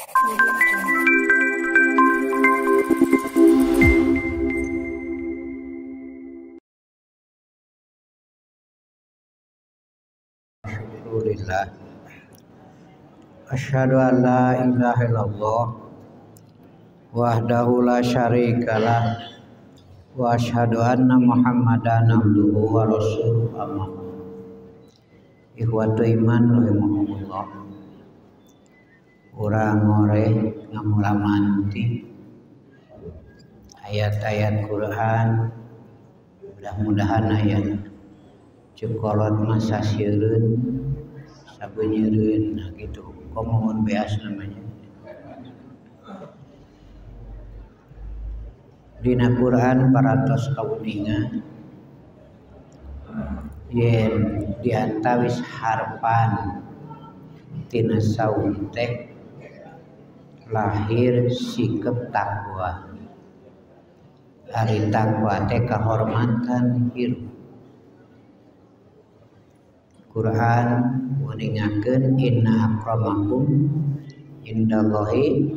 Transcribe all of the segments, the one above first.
Alhamdulillah. Asyhadu an la ilaha illallah wahdahu la syarikalah wa asyhadu anna Muhammadan abduhu wa rasuluhu amma. Ikhwatu iman rahimakumullah. Urang ngoreh ngamulamanti ayat-ayat Quran, mudah-mudahan ayat cekolot masa sieun sabeunyereun nah gitu komohon beas namanya. Dina Quran paratos kawuningan yen diantawis harpan tina saum teh lahir sikep takwa. Ari takwa teh kahormatan hirup. Quran meningakeun inna akramakum indallahi.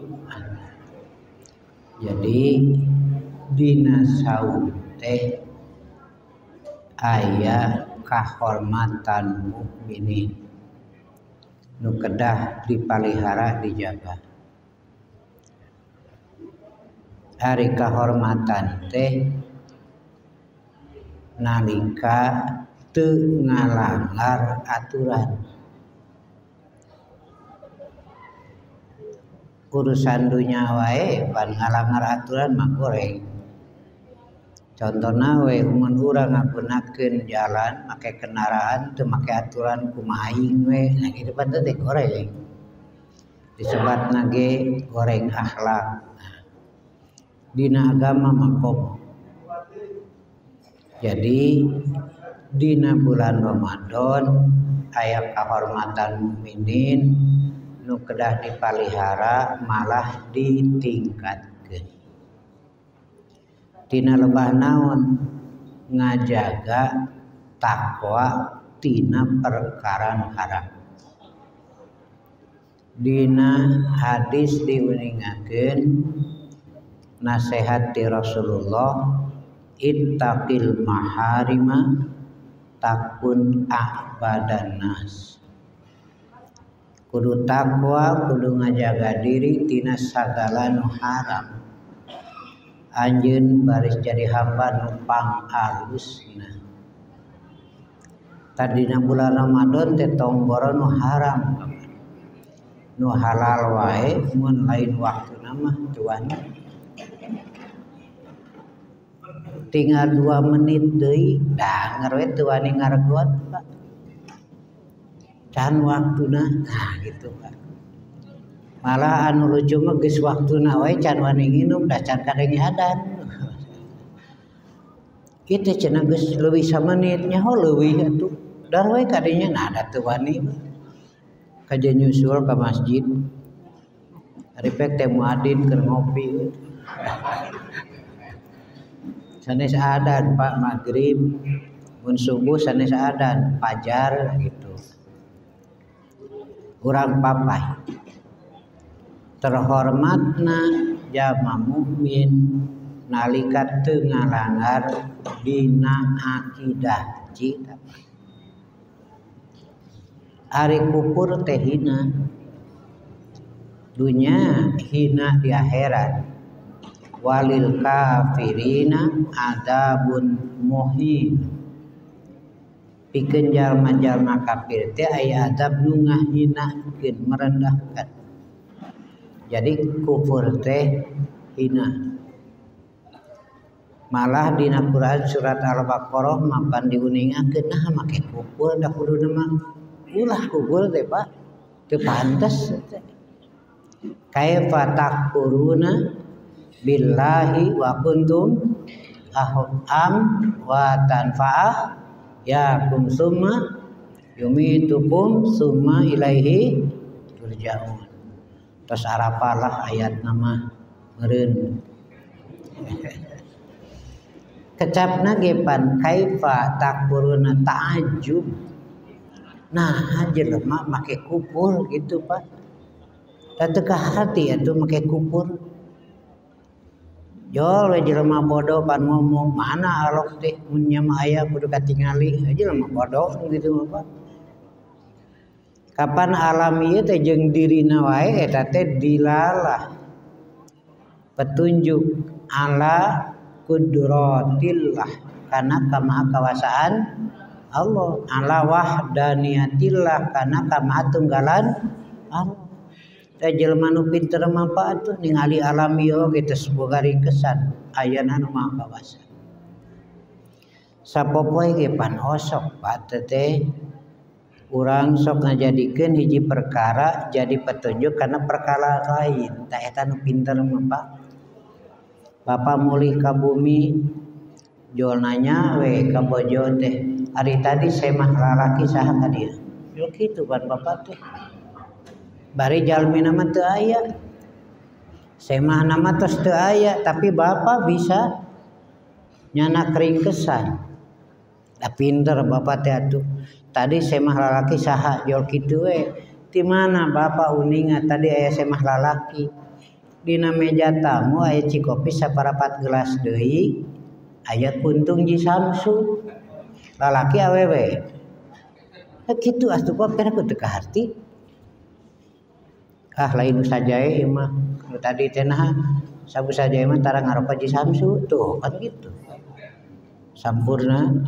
Jadi dina saum teh aya kahormatan mukminin nu kedah dipalihara dijaga. Hari kahormatan teh nalika teu ngalanggar aturan. Urusan dunya wae pan ngalanggar aturan mah goreng. Contohna we mun urang ngagunakeun jalan make kendaraan teu make aturan kumaha aing we, nah kitu pan teh goreng. Disebatna ge goreng akhlak. Dina agama makom. Jadi dina bulan Ramadan aya kahormatan mukminin nu kedah dipalihara malah ditingkatkeun. Tina lebah naon ngajaga takwa tina perkara haram. Dina hadis diuningakeun nasihat ti Rasulullah ittaqil maharima takun ahbadan nas. Kudu takwa, kudu ngajaga diri tina sagala nu haram. Anjeun baris jadi hamba nu pangalusna. Tadina bulan Ramadan teh tonggoro nu haram. Nu halal wae mun lain waktuna mah tuan. Tinggal 2 menit deui dah ngaroe teu wani ngaregot Pak. Can waktuna nah gitu Pak. Malah anu lucu mah geus waktuna wae can wani nginum dah can kadenge adan. Kitu cenah geus leuwih samenit nyaho leuwih atuh. Dar wae kadenya nah da teu wani. Kaja nyusul ka masjid. Ripek teh muadzin keur ngopi. Sanes adan Pak maghrib, mun subuh sanes adan fajar gitu. Urang papai. Terhormatna jama mukmin nalika teu ngalanggar dina akidah cita. Ari kufur teh hina. Dunya hina di akhirat. Walil kafirina adabun muhin. Pikeun jalma-jalma kafir teh aya adab nu ngahinakeun merendahkan. Jadi kufur teh hina. Malah dina Quran surat Al-Baqarah mapan diuningakeun nah make kufur da kuduna mah ulah kufur teh Pak. Teu pantes teh. Kaifa takfuruna billahi wa kuntum am wa tanfa'ah yakum summa yumitukum summa ilaihi turja'un. Terus arapalah ayat nama meureun. Kecapna ge pan kaifa takfuruna ta'ajjub. Nah jelema make kufur gitu Pak. teu hati atuh make kupur. Jol we jelema bodoh pan ngomong mana alok teh mun nya mah aya kudu katingali jelema bodoh gitu mah. Kapan alam ieu teh jeung dirina wae eta teh dilalah petunjuk ala qudratillah kana kamaha kawasaan Allah, ala wahdaniyatillah kana kamaha tunggalan Allah. Teh jelema nu pinter mah atuh ningali alam ieu ge teh boga ringkesan ayana nu maha kawasa. Sapopoe ge pan osok pateu teh urang sok ngajadikeun hiji perkara jadi petunjuk kana perkara lain. Tah eta nu pinter mah Pak. Bapa mulih ka bumi jol nanya we ka bojo teh, "Ari tadi saya mah lalaki saha ka dieu?" Yo kitu pan Bapak teh. Bari jalmina mah teu aya. Semahna mah tos teu aya, tapi Bapak bisa nyana keringkesan. Da pinter Bapak teh atuh. Tadi semah lalaki saha jol kitu we. Ti mana Bapak uninga tadi aya semah lalaki. Dina meja tamu aya cikopi saparapat gelas deui, aya kuntung Ji Samsu. Lalaki awewe. Kitu atuh Bapak kenapa teu kaharti? Lain sajae mah tadi teh nah sabu sajae mah tara ngaropa Ji Samsu tuh kan gitu sampurna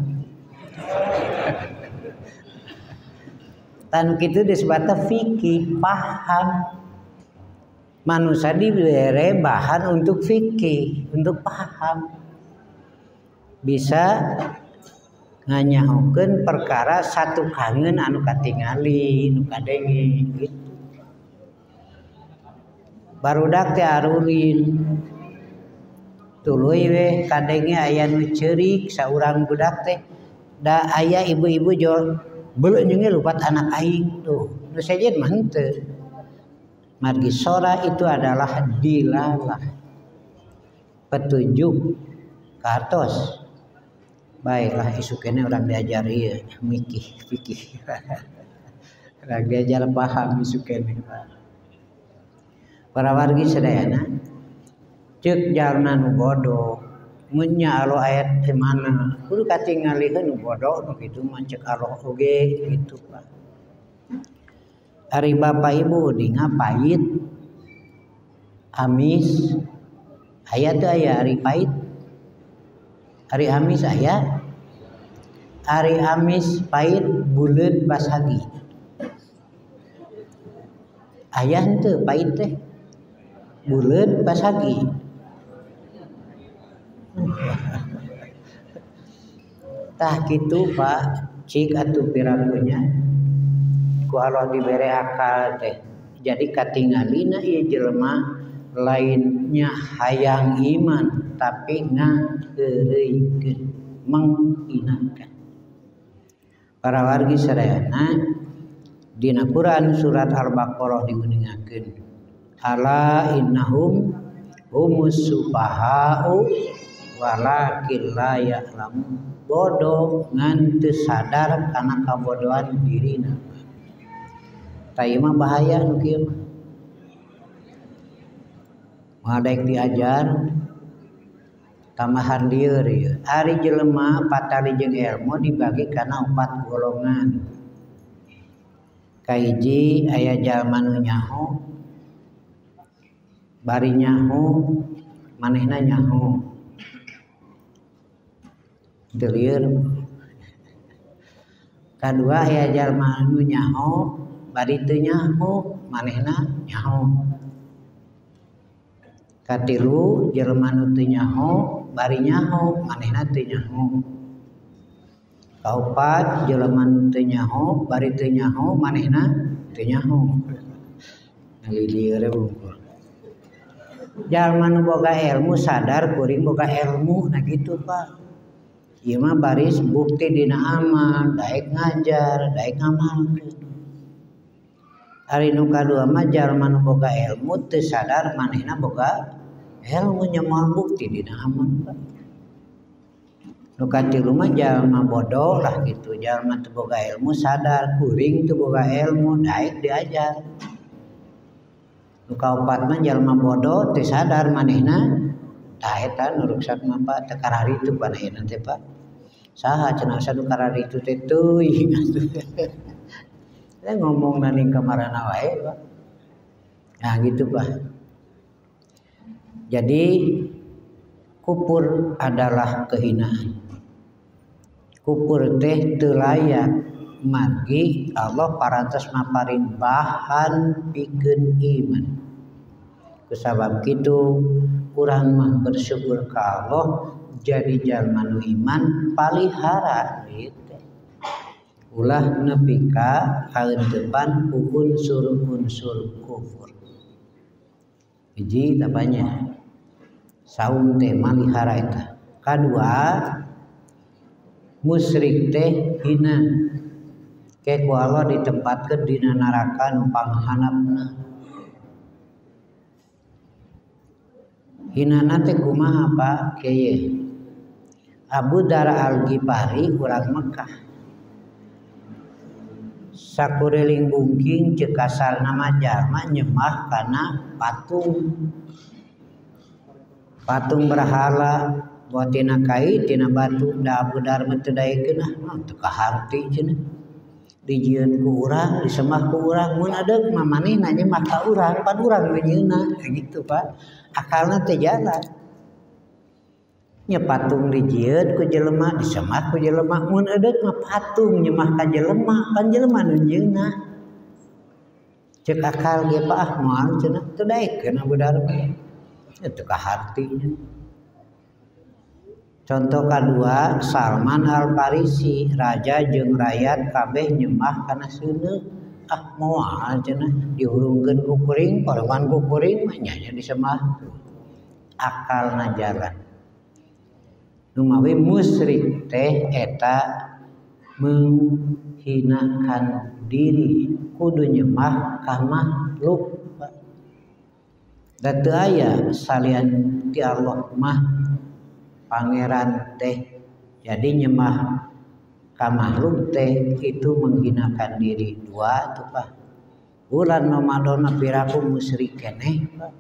tan kitu disebutna fikih paham manusia dibere bahan untuk fikih untuk paham bisa nganyahokeun perkara satu kangen anu katingali nu kadenge gitu. Barudak teh arurin tuluy we kadenge aya nu ceurik saurang budak teh da aya ibu-ibu jol beuleung jeung lupat anak aing tuh nu sejen mah henteu. Margi sora itu adalah dilalah petunjuk kartos. Baiklah isu kene urang diajar ieu mikih fikih. Urang diajar paham isu kene. Para wargi sadayana ceuk jalma nu bodoh mun nya alo ayat teh mana kudu katingalikeun nu bodoh nu kitu mah ceuk Allah oge kitu Pak. Ari Bapak Ibu dinga pait amis aya teu aya ari pait ari amis aya ari amis pait buleud basagi aya henteu pait teh buleud basagi. Tah kitu Pak cik atuh pirakunya ku Allah dibere akal teh jadi katingalina ieu jelema lainnya hayang iman tapi ngaheureuykeun menghinakan. Para wargi sadayana dina Quran surat Al-Baqarah diuningakeun ala innahum humus sufaha'u walakin la ya'lamun. Bodoh ngan teu sadar kana kabodohan dirina. Tah ieu mah bahaya nu kieu mah. Madaek diajar tambahan lieur ieu. Ari jelema patali jeung ilmu dibagi kana 4 golongan. Kahiji aya jalma nu nyaho bari nyaho manehna nyaho deulieur. Kadua aya jalma nu nyaho bari teu nyaho manehna nyaho. Katilu jelma nu teu nyaho bari nyaho manehna teu nyaho. Kaopat jelema nu teu nyaho bari teu nyaho manehna teu nyaho. Ngalilieur bungkul. Jalma nu boga ilmu sadar kuring boga ilmu nah gitu Pak. Ieu mah baris bukti dina amal, daek ngajar, daek ngamalkeun. Ari nu kadua mah jalma nu boga ilmu teu sadar manehna boga ilmu nya moal bukti dina amal Pak. Nu katilu mah jalma bodoh lah gitu, jalma teu boga ilmu sadar kuring teu boga ilmu daek diajar. Nu Nu kaopat mah jalma bodoh teu sadar manehna tah eta nu ruksak mah Pak teu kararitu panehna teh Pak. Saha cenah sadu kararitu teh teuing atuh. Saya ngomong naning kamarana wae Pak. Nah gitu Pak. Jadi kufur adalah kehinaan. Kufur teh teu layak margi Allah parantos maparin bahan pikeun iman. Kusabab kitu urang mah bersyukur ka Allah jadi jalma nu iman palihara gitu. Ulah nepi ka haeunteupan unsur-unsur kufur. Hiji tapanya saum teh malihara eta. Kadua musyrik teh hina. Ke ku Allah ditempatkeun dina neraka nu panghanapna. Hinana teh kumaha Pak kieu? Abu Dar Al-Ghifari urang Mekah. Sakuriling bungking ceuk kasarna mah jalma nyembah kana patung. Patung berhala buat tina kai tina batu da Abu Dar mah teu daekeun teu kaharti cenah. Dijieun ku urang, disembah ku urang, mun adeuk mah manehna nyembah ka urang, pan urang we nyieunna, gitu Pak. Akalna teh jalan. Nya patung dijieun ku jelema, disembah ku jelema, mun adeuk mah patung nyembah ka jelema, pan jelema nu nyieunna. Ceuk akal ge Pak moal cenah teu daekeun Abu Dar mah. Teu kaharti nya. Contoh kedua, Salman Al-Farisi, raja jeung rakyat kabeh nyembah kana seuneu. Moal cenah dihurungkeun ku kuring, pareman ku kuring mah nya disembah. Akalna jalan. Nu mawi musyrik teh eta menghinakan diri, kudu nyembah ka makhluk. Da teu aya salian ti Allah mah pangeran teh. Jadi nyembah ka makhluk teh itu menghinakan diri. Dua tuh Pak. Bulan Ramadan piraku musyrik keneh Pak.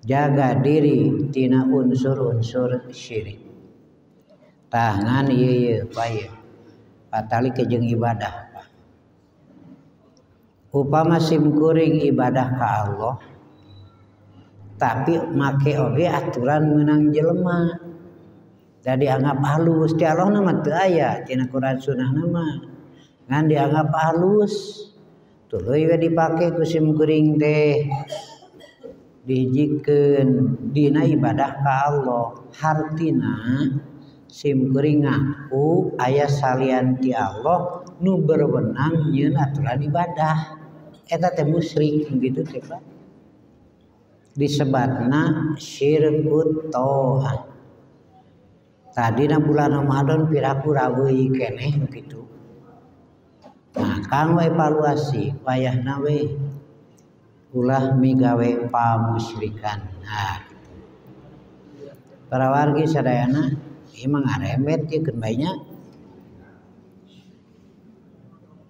Jaga diri tina unsur-unsur syirik. Tangan ieu Pak ieu. Patali ke jeung ibadah Pak. Upama simkuring ibadah ka Allah tapi make oge aturan meunang jelema. Da dianggap halus, ti Allah mah teu aya tina Quran Sunnahna mah. Ngan dianggap halus. Tuluy we dipake ku simkuring teh. Dihijikeun dina ibadah ka Allah. Hartina simkuring ngaku aya salian ti Allah nu berwenang nyieun aturan ibadah. Eta teh musyrik gitu teh Pak. Disebatna syirkut to'ah. Tadi na bulan Ramadan piraku raweuh keneh kitu. Nah, kang we evaluasi wayahna we ulah migawe pamusyrikan. Nah. Para wargi sadayana ieu mah ngaremet ieu keun bae nya.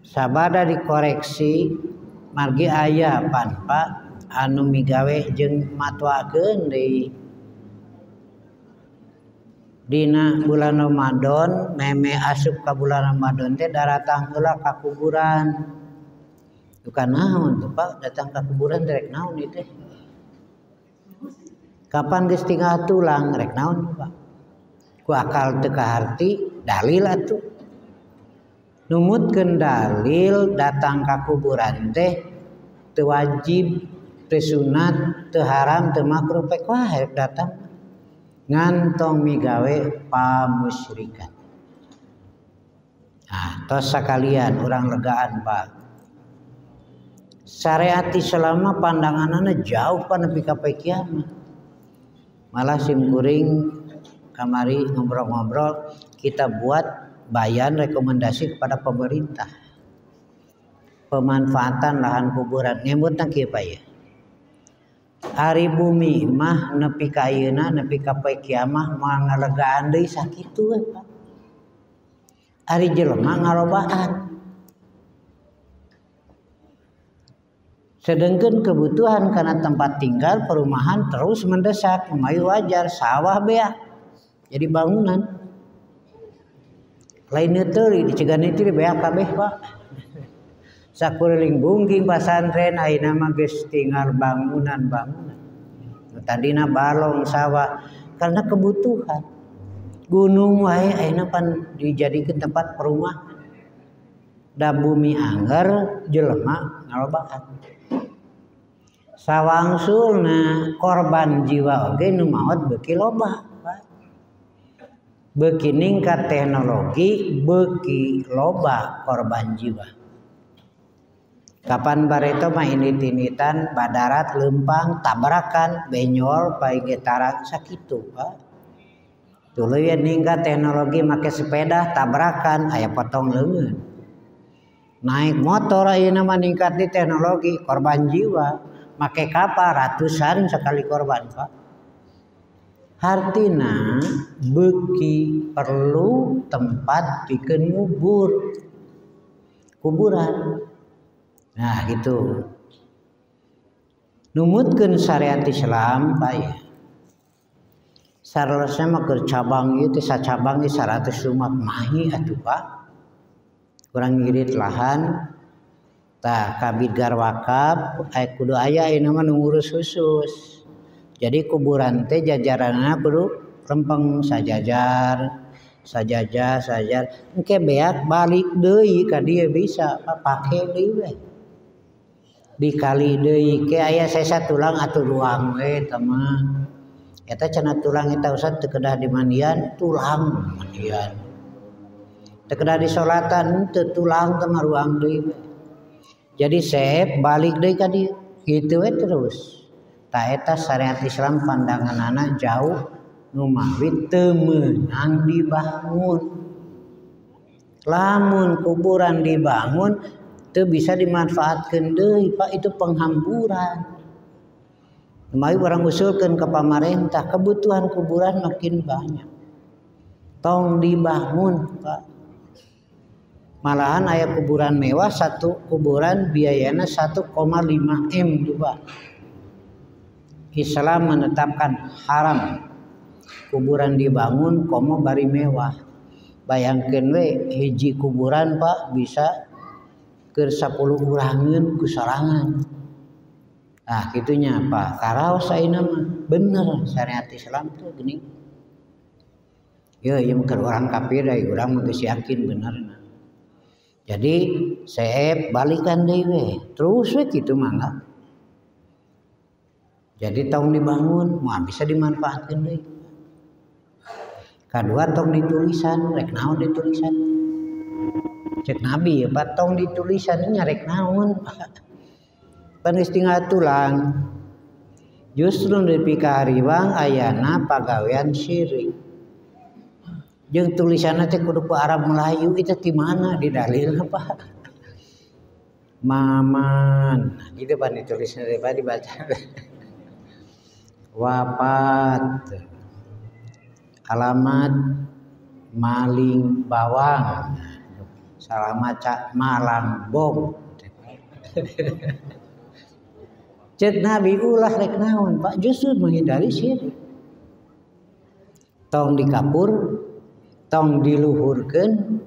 Sabada dikoreksi margi aya pan Pak anu migawe jeung matwakeun deui dina bulan Ramadan meme asup ka bulan Ramadan teh daratang heula ka kuburan. Bukan naon tuh Pak datang ka kuburan rek naon ieu teh. Kapan geus tinggal tulang rek naon Pak. Ku akal teu kaharti dalil atuh. Numutkeun dalil datang ka kuburan teh teu wajib teu sunat, teu haram, teu makruh pek wae datang. Ngantong migawe pamusyrikan. Nah, tos sakalian urang legaan Pak. Syariat Islam pandanganana jauh pa nepi ka poe kiamat. Malah simkuring kamari ngobrol-ngobrol kita buat bayan rekomendasi kepada pemerintah. Pemanfaatan lahan kuburan nyebutna kieu Pak ya. Ari bumi mah nepi ka ayeuna nepi ka poe kiamat moal ngalegaan deui sakitu we Pak. Ari jelema ngalobaan. Sedangkan kebutuhan karena tempat tinggal perumahan terus mendesak, lumayan wajar sawah bea jadi bangunan. Lain teu dicegan itu bea kabeh Pak. Sakuriling bungging pasantren ayeuna mah geus tinggal bangunan-bangunan. Tadina balong sawah karena kebutuhan. Gunung wae ayeuna pan dijadikeun tempat perumahan. Da bumi anggar jelema ngalobaan. Sawangsulna korban jiwa oge nu maot beuki loba. Beuki ningkat teknologi beuki loba korban jiwa. Kapan bareto mah init-initan badarat leumpang tabrakan benyol bae getaran sakitu Pak. Tuluy ningkat teknologi make sepeda tabrakan aya potong leungeun. Naik motor ayeuna mah ningkat di teknologi korban jiwa. Make kapal ratusan sekali korban Pak. Hartina beuki perlu tempat pikeun ngubur. Kuburan. Nah gitu. Numutkeun syariat Islam Pak ya. Sarelesna mah keur cabang ieu teh sacabang ge 100 rumah mahi atuh Pak. Kurang ngirit lahan tah kabidgar wakaf kudu aya ieu mah nu ngurus khusus. Jadi kuburan teh jajaranna kudu rempeng sajajar engke beak balik deui ka dieu bisa pake deui we. Dikali deui ke aya sesa tulang atuh ruang we tah mah. Eta cenah tulang eta Ustaz teu kedah dimandian tulang mandian. Teu kedah disolatan teu tulang teh mah ruang deui we. Jadi sep balik deui ka dieu kitu we terus. Ta eta syariat Islam pandanganana jauh nu mawi teu meunang dibangun. Lamun kuburan dibangun teu bisa dimanfaatkeun deui Pak itu penghamburan. Mawi urang usulkeun ka pamarentah kebutuhan kuburan makin banyak. Tong dibangun Pak. Malahan aya kuburan mewah satu kuburan biayana 1,5 M juga. Islam menetapkan haram kuburan dibangun komo bari mewah. Bayangkeun we hiji kuburan Pak bisa keur 10 urangeun ku sorangan. Ah kitunya Pak. Karaos ayeuna mah bener syariat Islam teh geuning. Ye ieu mah urang kafir da urang mah geus yakin benerna. Jadi seep balikan deui we. Terus we kitu mangga. Jadi tong dibangun, moal bisa dimanfaatkeun deui. Kadua tong ditulisan, rek naon ditulisan. Cek Nabi ya, Pak tong ditulisan nya rek naon. Pan geus tinggal tulang. Justru nepi ka hariwang ayana pagawean syirik. Jeung tulisanna teh kudu ku Arab Melayu itu di mana di dalil apa? Maman, gitu pan ditulisna teh Pak dibaca. Wafat. Alamat maling bawang. Salah maca malang bom. Cek Nabi ulah rek naon Pak justru menghindari syirik. Tong dikapur tong diluhurkeun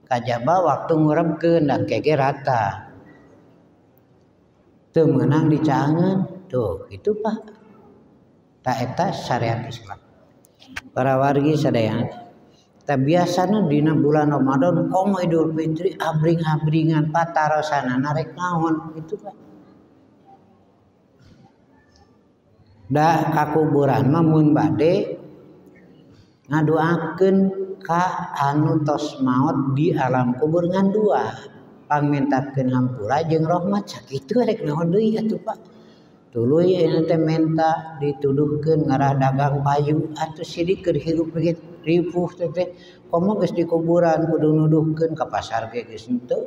kajaba waktu ngurebkeun da kege rata teu meunang dicaangeun tuh itu Pak ta eta syariat Islam. Para wargi sadayana ta biasana dina bulan Ramadan komo Idul Fitri abring-abringan patarosanana rek naon itu Pak. Da kakuburan mah mun bade ngadoakeun ka anu tos maot di alam kubur ngan dua pangmentakeun hampura jeung rahmat sakitu rek naon deui atuh Pak. Tuluy ieu teh menta dituduhkeun ngarah dagang payu atuh sidik keur hirup ripuh teh komo geus di kuburan kudu nuduhkeun ka pasar ge geus henteu.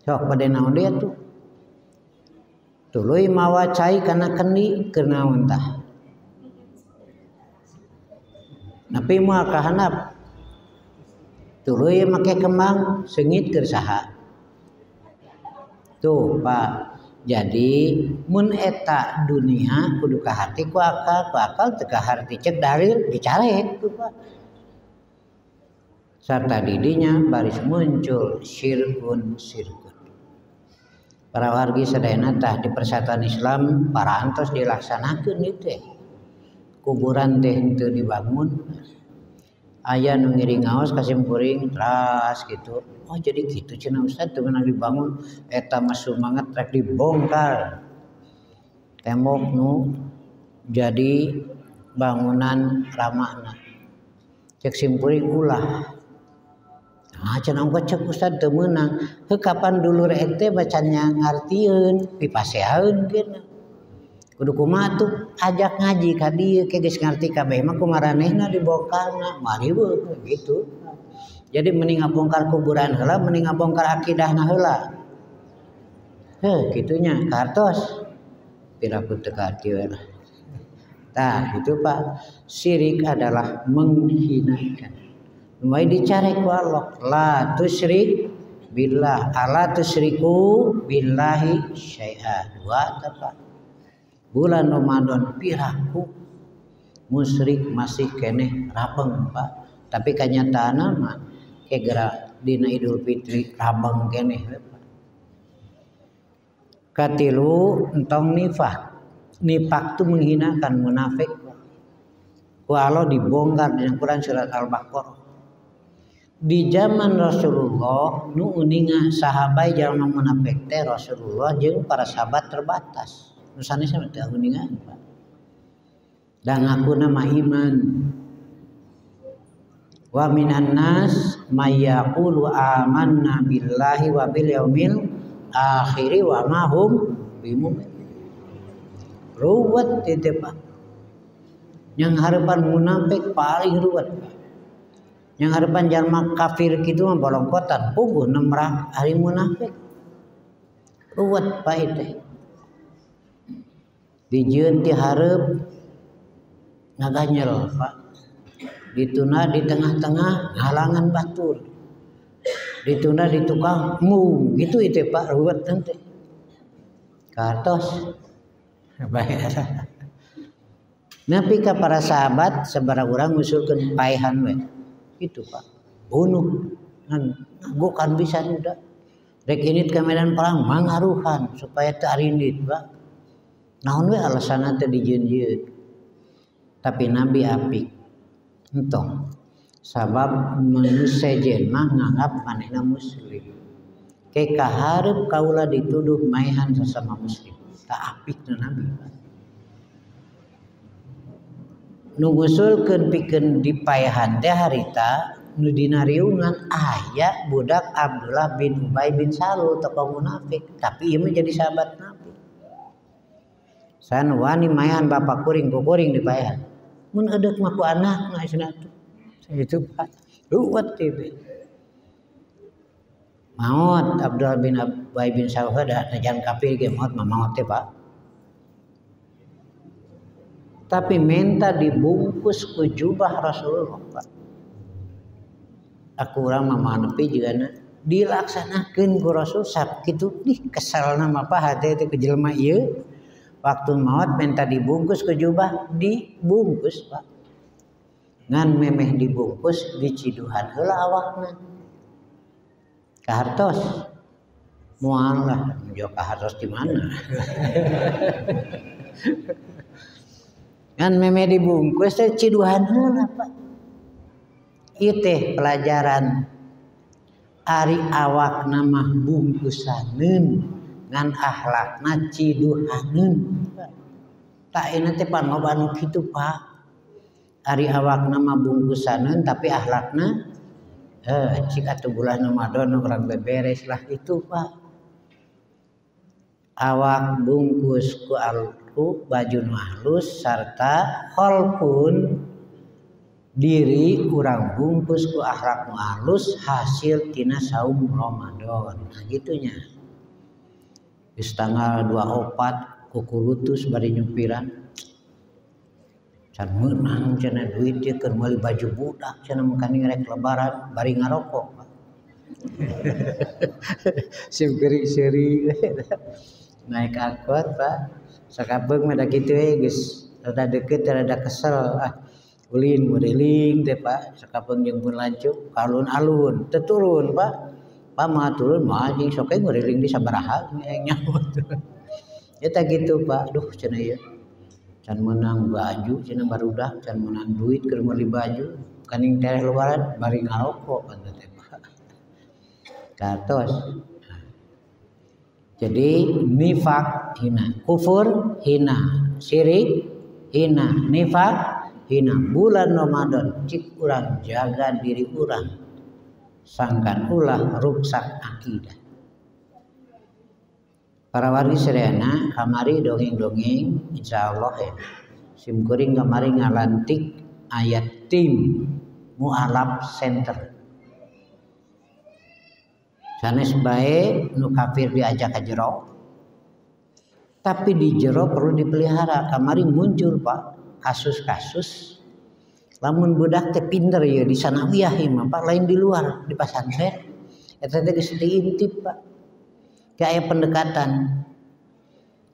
Sok bade naon deui atuh. Tuluy mawa cai kana kendi keur naon tah. Napi moal kahandap tuluy make kembang seungit keur saha tuh Pak Jadi mun eta dunia kudu kahati ku akal teu kahati cek dalil dicarek tuh Pak. Sarta didinya baris muncul syirkun. Para wargi sadayana tah di persatuan Islam parantos dilaksanakeun ieu teh. Kuburan teh henteu dibangun. Aya nu ngiring ngaos kasimkuring teras gitu. Oh jadi gitu cenah Ustaz teu meunang dibangun eta mah sumanget rek dibongkar. Tembok nu jadi bangunan ramana. Cek simkuring ulah. Nah cenah engko cek Ustaz teu meunang. Heuh kapan dulur ente bacanya ngartieun pipaseaeun geuna. Kudu kumaha tuh ajak ngaji ka dieu ke geus ngarti kabeh mah kumaranehna dibongkarna mari weuh gitu. Jadi mending ngabongkar kuburan heula mending ngabongkar akidahna heula. Heuh kitunya kartos piraku teu kaati we lah. Tah itu Pak, syirik adalah menghinakan. Mulai dicarek ku Allah, la tusyrik billah, ala tusyriku billahi syai'a. Dua tah Pak. Bulan Ramadan piraku musyrik masih keneh rabeng Pak. Tapi kanyataanna mah kegera dina Idul Fitri rabeng keneh Pak. Katilu entong nifak. Nifak itu menghinakan munafik. Ku Allah dibongkar di Quran surat Al-Baqarah. Di zaman Rasulullah nu uninga sahabat jalma munafik teh Rasulullah jeung para sahabat terbatas. Nu sanes mah teu uningan Pak. Dan ngakuna mah iman. Wa minan nas may yaqulu amanna billahi wa bil yaumil akhir wa ma hum bimumin. Ruwet teh Pak. Yang harapan munafik paling ruwet. Yang harapan jalma kafir kitu mah bolongkotan puguh nemrak ari munafik. Ruwet Pak teh. Dijieun ti hareup ngaganyel Pak. Dituna di tengah-tengah halangan batur. Dituna di tukang mu gitu itu Pak ruwet teh. Kartos bae. Napi ka para sahabat sabaraha urang ngusulkeun paehan we. Itu Pak. Bunuh ngan ngagokan bisa udah. Rek init ka medan perang mangaruhan supaya teu arindit Pak. Naon we alasanna teh dijieun-jieun. Tapi Nabi apik. Entong. Sabab manusia mah nganggap manehna muslim. Ke kaharep kaula dituduh maehan sesama muslim. Tak apik na Nabi. Nu ngusulkeun pikeun dipaehan teh harita nu dina riungan aya budak Abdullah bin Ubay bin Salul tokoh munafik, tapi ieu mah jadi sahabat Nabi. San wani maehan bapak kuring ku kuring dipaehan. Mun edeuk mah ku anakna cenah tuh. Itu Pak. Ruwet teh. Maut Abdullah bin Ubay bin Salul da najan kafir ge maut teh Pak. Tapi minta dibungkus ku jubah Rasulullah Pak. Aku urang mah manepi jigana dilaksanakeun ku Rasul sab kitu kesalna mah Pak hate teh ku jelema ieu. Waktu maut minta dibungkus ke jubah, dibungkus Pak. Ngan memeh dibungkus diciduhan heula awakna. Kahartos. Moal lah, jo kahartos di mana. Ngan memeh dibungkus teh ciduhan heula Pak. Ieu teh pelajaran ari awakna mah bungkusaneun. Ngan akhlakna ciduhaneun. Tak enak teh panoban kitu Pak. Ari awakna mah bungkusaneun tapi akhlakna cik atuh bulan Ramadan urang beberes lah itu Pak. Awak bungkus ku baju nu halus sarta kholqun diri urang bungkus ku akhlak nu halus hasil tina saum Ramadan. Nah gitunya. Geus tanggal 24 kukulutus bari nyupiran. Can meunang cenah duit teh keur meuli baju budak cenah mangkani rek lebaran bari ngarokok. Sim geri seri. naik angkot Pak sakabeung mah da kitu geus rada deukeut rada kesel ulin modeling teh Pak sakabeung jeung pun lancuk alun-alun teu turun Pak mah turun mah jeung sok modeling di sabaraha nyaho eta gitu Pak duh cenah ieu can menang baju cenah barudak can menang duit keur meuli baju kaning tereh luaran bari ngarokok kan teh Pak katos. Jadi nifak hina, kufur hina, syirik hina, nifak hina. Bulan Ramadan cik urang jaga diri urang, sangkan ulah ruksak akidah. Para wargi sedayana kamari dongeng-dongeng insyaallah ya. Sim kuring kamari ngalantik ayat tim mualaf center. Sanes bae nu kafir diajak ka jero. Tapi di jero perlu dipelihara. Kamari muncul Pak kasus-kasus lamun budak teh pinter ya di sanawiyah mah Pak lain di luar di pesantren. Eta teh geus diintip Pak. Kayak pendekatan.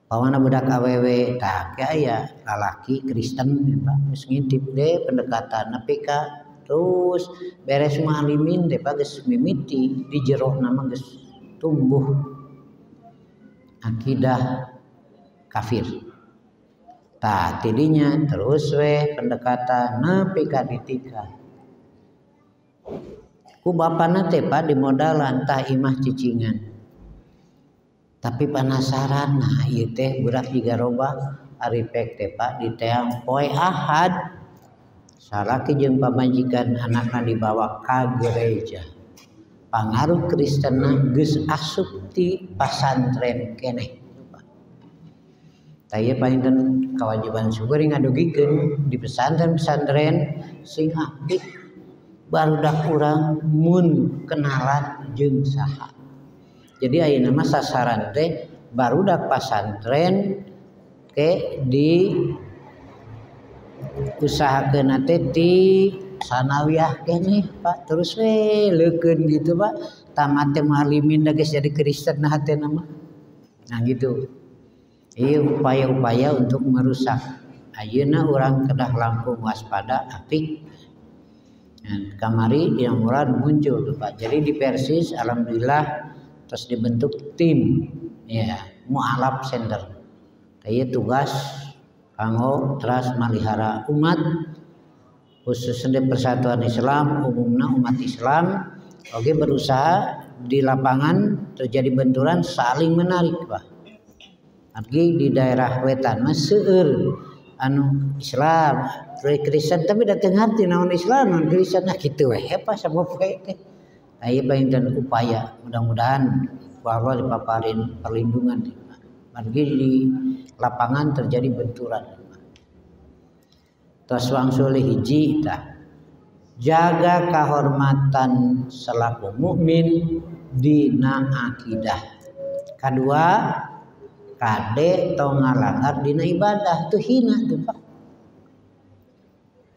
Pawana budak awewe tah kayak lalaki Kristen Pak geus ngintip deh pendekatan nepi ka terus beres mualimin teh Pak geus mimiti di jero nama geus tumbuh akidah kafir. Tah tidinya terus we pendekatan nepi ka ditika. Ku bapana teh Pak dimodalan tah imah cicingan. Tapi penasaran nah ieu teh budak jigaroba ari pek teh Pak di teang poe Ahad. Salaki jeung pamajikan anakna dibawa ka gereja. Pangaruh Kristenna geus asup ti pasantren keneh. Taya painten kewajiban syukuri ngadugikeun di pesantren-pesantren sing apik barudak urang mun kenalan jeung saha. Jadi ayeuna mah sasaran teh barudak pasantren ke di usahakeun teh ti sanawiyah keneh Pak terus we leukeun gitu Pak tamat teh mualimin da geus jadi Kristen nah teh nama. Nah gitu. Ieu upaya-upaya untuk merusak. Ayeuna urang kedah langkung waspada apik. Nah, kamari dina murad muncul tuh Pak. Jadi di Persis alhamdulillah terus dibentuk tim ya mualaf center. Ieu tugas kanggo teras malihara umat khususnya Persatuan Islam umumna umat Islam oke berusaha di lapangan terjadi benturan saling menarik Pak. Argi di daerah wetan mah seueur anu Islam Kristen tapi datang ngarti naon Islam naon Kristen nah kitu we apa sabab we teh. Aya painten upaya mudah-mudahan Allah dipaparin perlindungan argi di lapangan terjadi benturan. Tos wangsul hiji tah jaga kehormatan selaku mukmin dina akidah. Kedua kade tong ngalanggar dina ibadah tuh hina tuh Pak.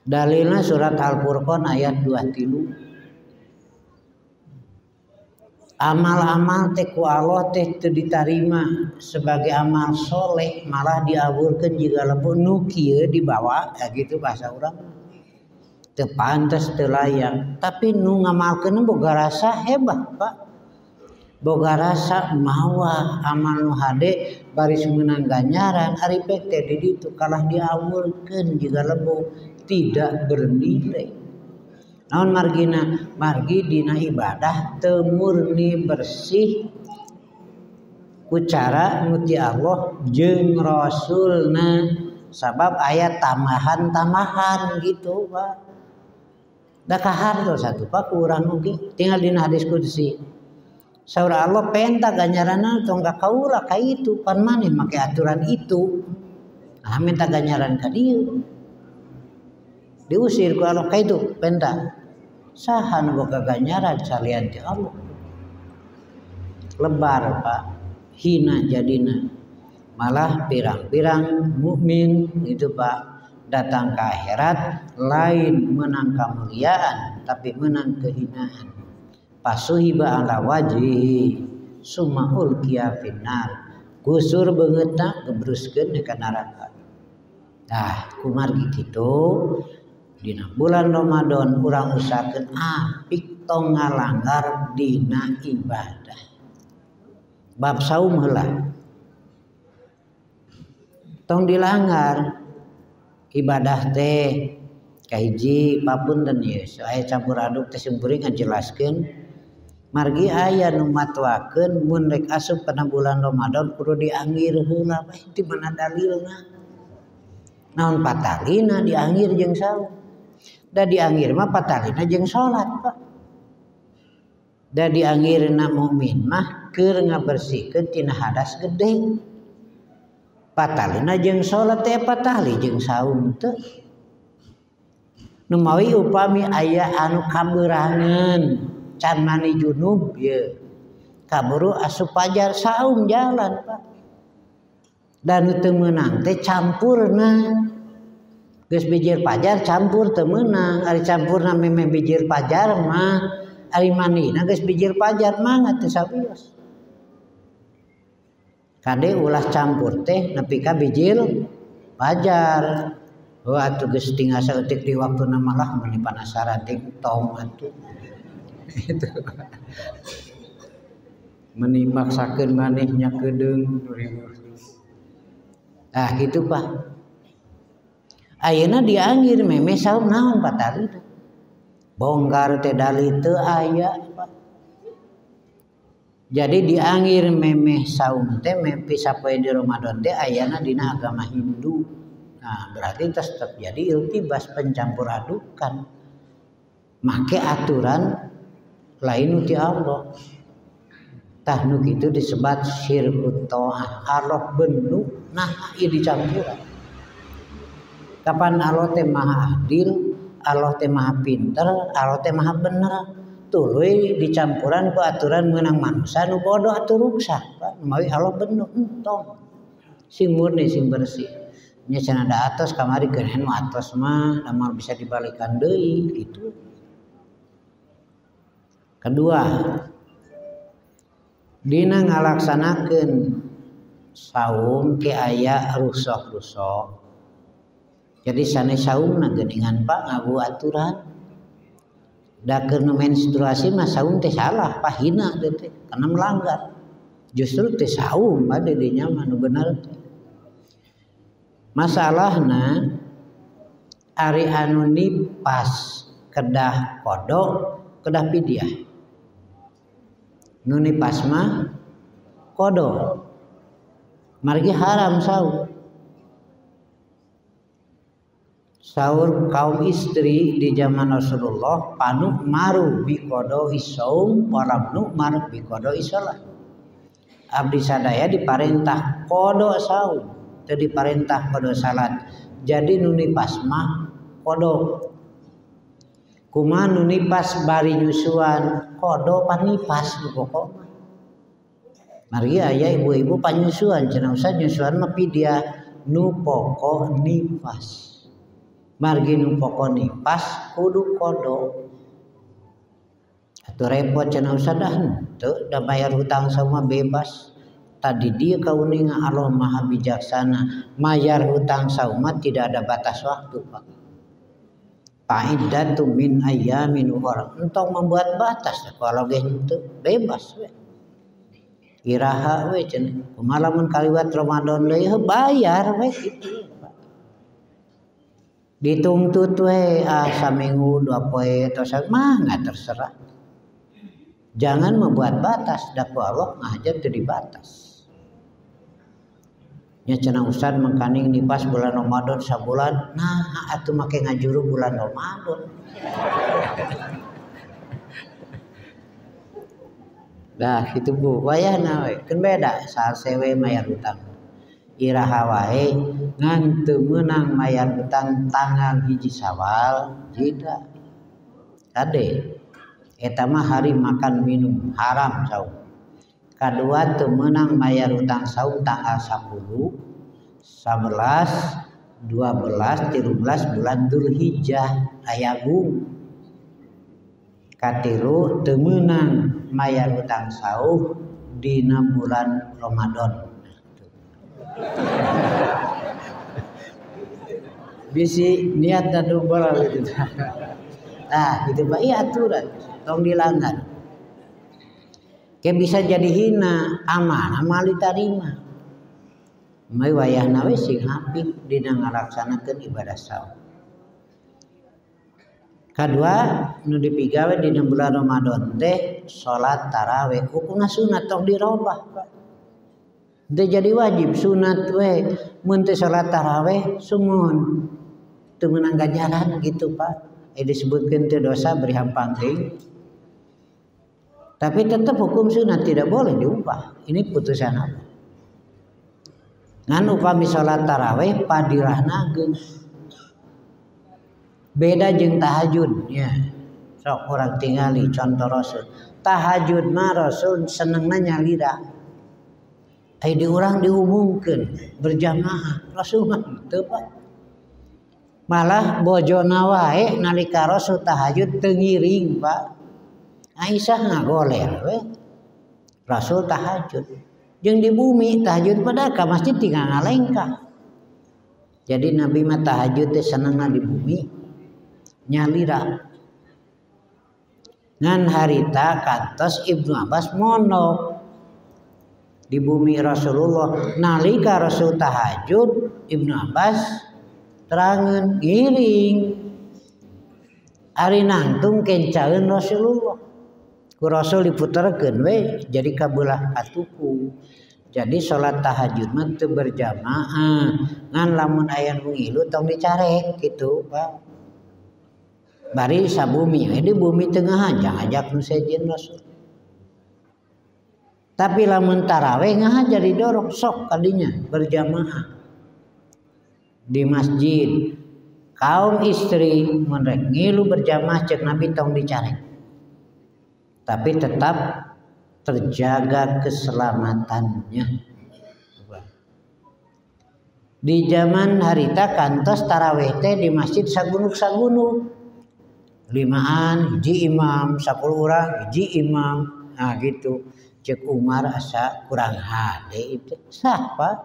Dalilna surat Al-Furqan ayat 23. Amal-amal teh ku Allah teh teu ditarima sebagai amal soleh malah diawurkeun jiga leupeung nu kieu dibawa ya gitu bahasa urang teu pantes teu layak tapi nu ngamalkeun boga rasa hebat Pak boga rasa mawa amal nu hade bari meunang ganjaran ari pek teh di ditu kalah diawurkeun jiga leupeung tidak bernilai. Naon margina margi dina ibadah teu murni bersih ku cara nuti Allah jeung Rasulna sabab aya tamahan-tamahan gitu Pak. Da kahar tuh satu Pak kurang oge tinggal dina hadis qudsi. Saur Allah penta ganjaranna tong ka kaula ka itu pan maneh make aturan itu. Ah minta ganjaran ka dieu. Diusir ku Allah ka itu penta. Saha nu boga ganjaran salian ti Allah. Lebar Pak, hina jadina. Malah pirang-pirang mukmin itu Pak datang ke akhirat lain menang kemuliaan tapi menang kehinaan. Pasuhiba ala wajhi summa ulqiya finnar. kusur beungeutna gebruskeun ka neraka. Tah kumargi kitu dina bulan Ramadan urang usahakeun apik tong ngalanggar dina ibadah. Bab saum heula tong dilanggar ibadah teh kahiji papunten ieu aya campur aduk teh simkuring ngajelaskeun margi aya nu matwakeun mun rek asup kana bulan Ramadan kudu dianggir heula bae di mana dalilna naon patalina dianggir jeung saum da dianggir mah patalina jeung salat Pak da dianggirna mukmin mah keur ngabersihkeun tina hadas gede patalina jeung salat teh patali jeung saum teu nu mawi upami aya anu kabeurangan can mani junub ye kaburu asup fajar saum jalan Pak dan teu meunang teh campurna geus bijir fajar campur teu meunang ari campurna memeh bijir fajar mah ari manina geus bijir fajar mah teu sabios kade ulah campur teh nepi ka bijil fajar. Oh atuh geus tinggal saeutik di waktuna malah mun panasaran teh tong atuh. Itu. Meni maksakeun maneh nya kedeung 2000. Gitu Pak. Ayeuna dianggir memeh saum naon patalina. Bongkar teh dalil teu aya Pak. Jadi dianggir memeh saum teh mempi sapoe di Ramadan teh ayana dina agama Hindu. Nah, berarti tetap jadi iltibas pencampur adukan. Make aturan lain ti Allah. Tah nu kitu disebut syirkut ta'ah. Allah benu nah ieu dicampuran. Kapan Allah teh maha adil, Allah teh maha pinter, Allah teh maha bener. Tuluy dicampuran ku aturan meunang manusia nu bodoh atuh ruksak mawi Allah bener entong sing murni sing bersih nya cenah da atos kamari keun nu atos mah damal bisa dibalikan deui gitu. Kedua dina ngalaksanakeun saum ke aya rusok-rusok jadi sanes saumna geuningan Pak ngabu aturan da keur menstruasi mah saum teh salah pahina teh karena melanggar justru teh saum bade dinya mah nu bener teh masalahna ari anu nipas kedah kodok kedah pidyah nu nipas mah kodok margi haram saum sahur kaum istri di zaman Rasulullah panu maru bi qada isaum walam nu maru bi qada isalah abdi sadaya diparentah qada saum teu diparentah qada salat jadi nu nipas mah qada kumaha nu nipas bari nyusuan qada panipas pokokna margi aya ibu-ibu panyusuan cenah usah nyusuan mah pidyah nu pokok nipas margi nu pokok nipas kudu kodo atuh repot cenah usadah teu da bayar hutang sama bebas tadi dia kauningan Allah maha bijaksana mayar hutang sauma tidak ada batas waktu Pak fa'iddatu min ayyamin ukhra entong membuat batas kalau ge henteu bebas we iraha we cenah kumaha lamun kaliwat Ramadan deui bayar we kitu dituntut we saminggu 2 poe atau mah nggak terserah jangan membuat batas dakwah Allah ngajar teu dibatas nya cenah ustad mangkaning nipas bulan Ramadan sabulan nah atuh make ngajuru bulan Ramadan dah kitu Bu wayahna we keun beda saal sewe mayar hutang iraha wae ngan teu meunang mayar hutang tanggal 1 Syawal tidak kade eta mah hari makan minum haram saum kadua teu meunang mayar hutang saum tanggal 10 11 12 13 bulan Dzulhijjah ayagung katilu teu meunang mayar hutang saum dina bulan Ramadan Bisi niat dan double gitu. Nah, gitu Pak, iya aturan, tong dilanggar. Kayak bisa jadi hina, amanah mal ditarima. Mai wayahna we sing apik dina ngalaksanakeun ibadah saum. Kadua nu dipigawe dina bulan Ramadan teh salat tarawih hukumna sunat tong dirobah Pak. Teu jadi wajib sunat we mun teh salat tarawih sumuhun teu meunang ganjaran gitu Pak. Disebutkeun teu dosa beri hampangting. Tapi tetap hukum sunat tidak boleh diubah. Ini putusan apa? Ngan upami salat tarawih padirahna geus beda jeung tahajud ya. Sok urang tingali contoh Rasul. Tahajud mah Rasul senengna nyalira. Ai di urang diumumkeun berjamaah. Rasul mah teu Pak. Malah bojona wae nalika Rasul tahajud teu ngiring Pak. Aisyah ngagoler we. Rasul tahajud. Jeung di bumi tahajud pada ka masjid tinggal ngalengkah. Jadi Nabi mah tahajud teh senengna di bumi nyalira. Ngan harita kantos Ibnu Abbas mondok di bumi Rasulullah. Nalika Rasul tahajud Ibnu Abbas terangeun ngiring. Ari nangtung kencaeun Rasulullah. Ku Rasul diputerkeun we jadi kabelah katuku. Jadi salat tahajud mah teu berjamaah. Ngan lamun aya nu ngilu tong dicarek gitu, Pak. Bari sabumi we di bumi tengah ajak nu sejen Rasul. Tapi lamun tarawih ngahajar didorong sok kadinya berjamaah. Di masjid kaum istri mun rek ngilu berjamaah cek Nabi tong dicarek. Tapi tetap terjaga keselamatannya. Di zaman harita kantos tarawih teh di masjid sagunuk-sagunuk. Limaan hiji imam, 10 urang hiji imam. Nah gitu. Cek Umar asa kurang hade itu. Sah Pak.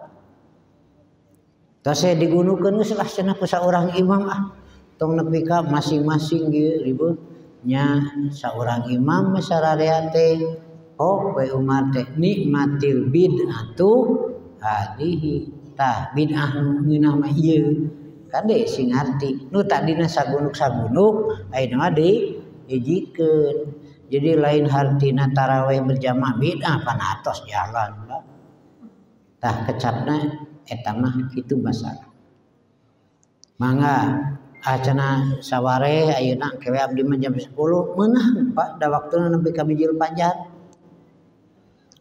Tos digunukeun geus lah cenah ku saurang imam ah. Tong nepi ka masing-masing ge ribut. Nya saurang imam sararea teh oh we Umar teh nikmatil bid'atu hadihi tah bid'ah ngeunah mah ieu kade sing arti nu tadina sagunuk-sagunuk ayeuna mah diijikeun. Jadi lain hartina tarawih berjamaah bid'ah panatos jalan tah kecapna eta mah kitu masalah. Mangga acana saware ayeuna kewe abdi mah jam 10 meunang Pak da waktuna nepi ka bijil fajar.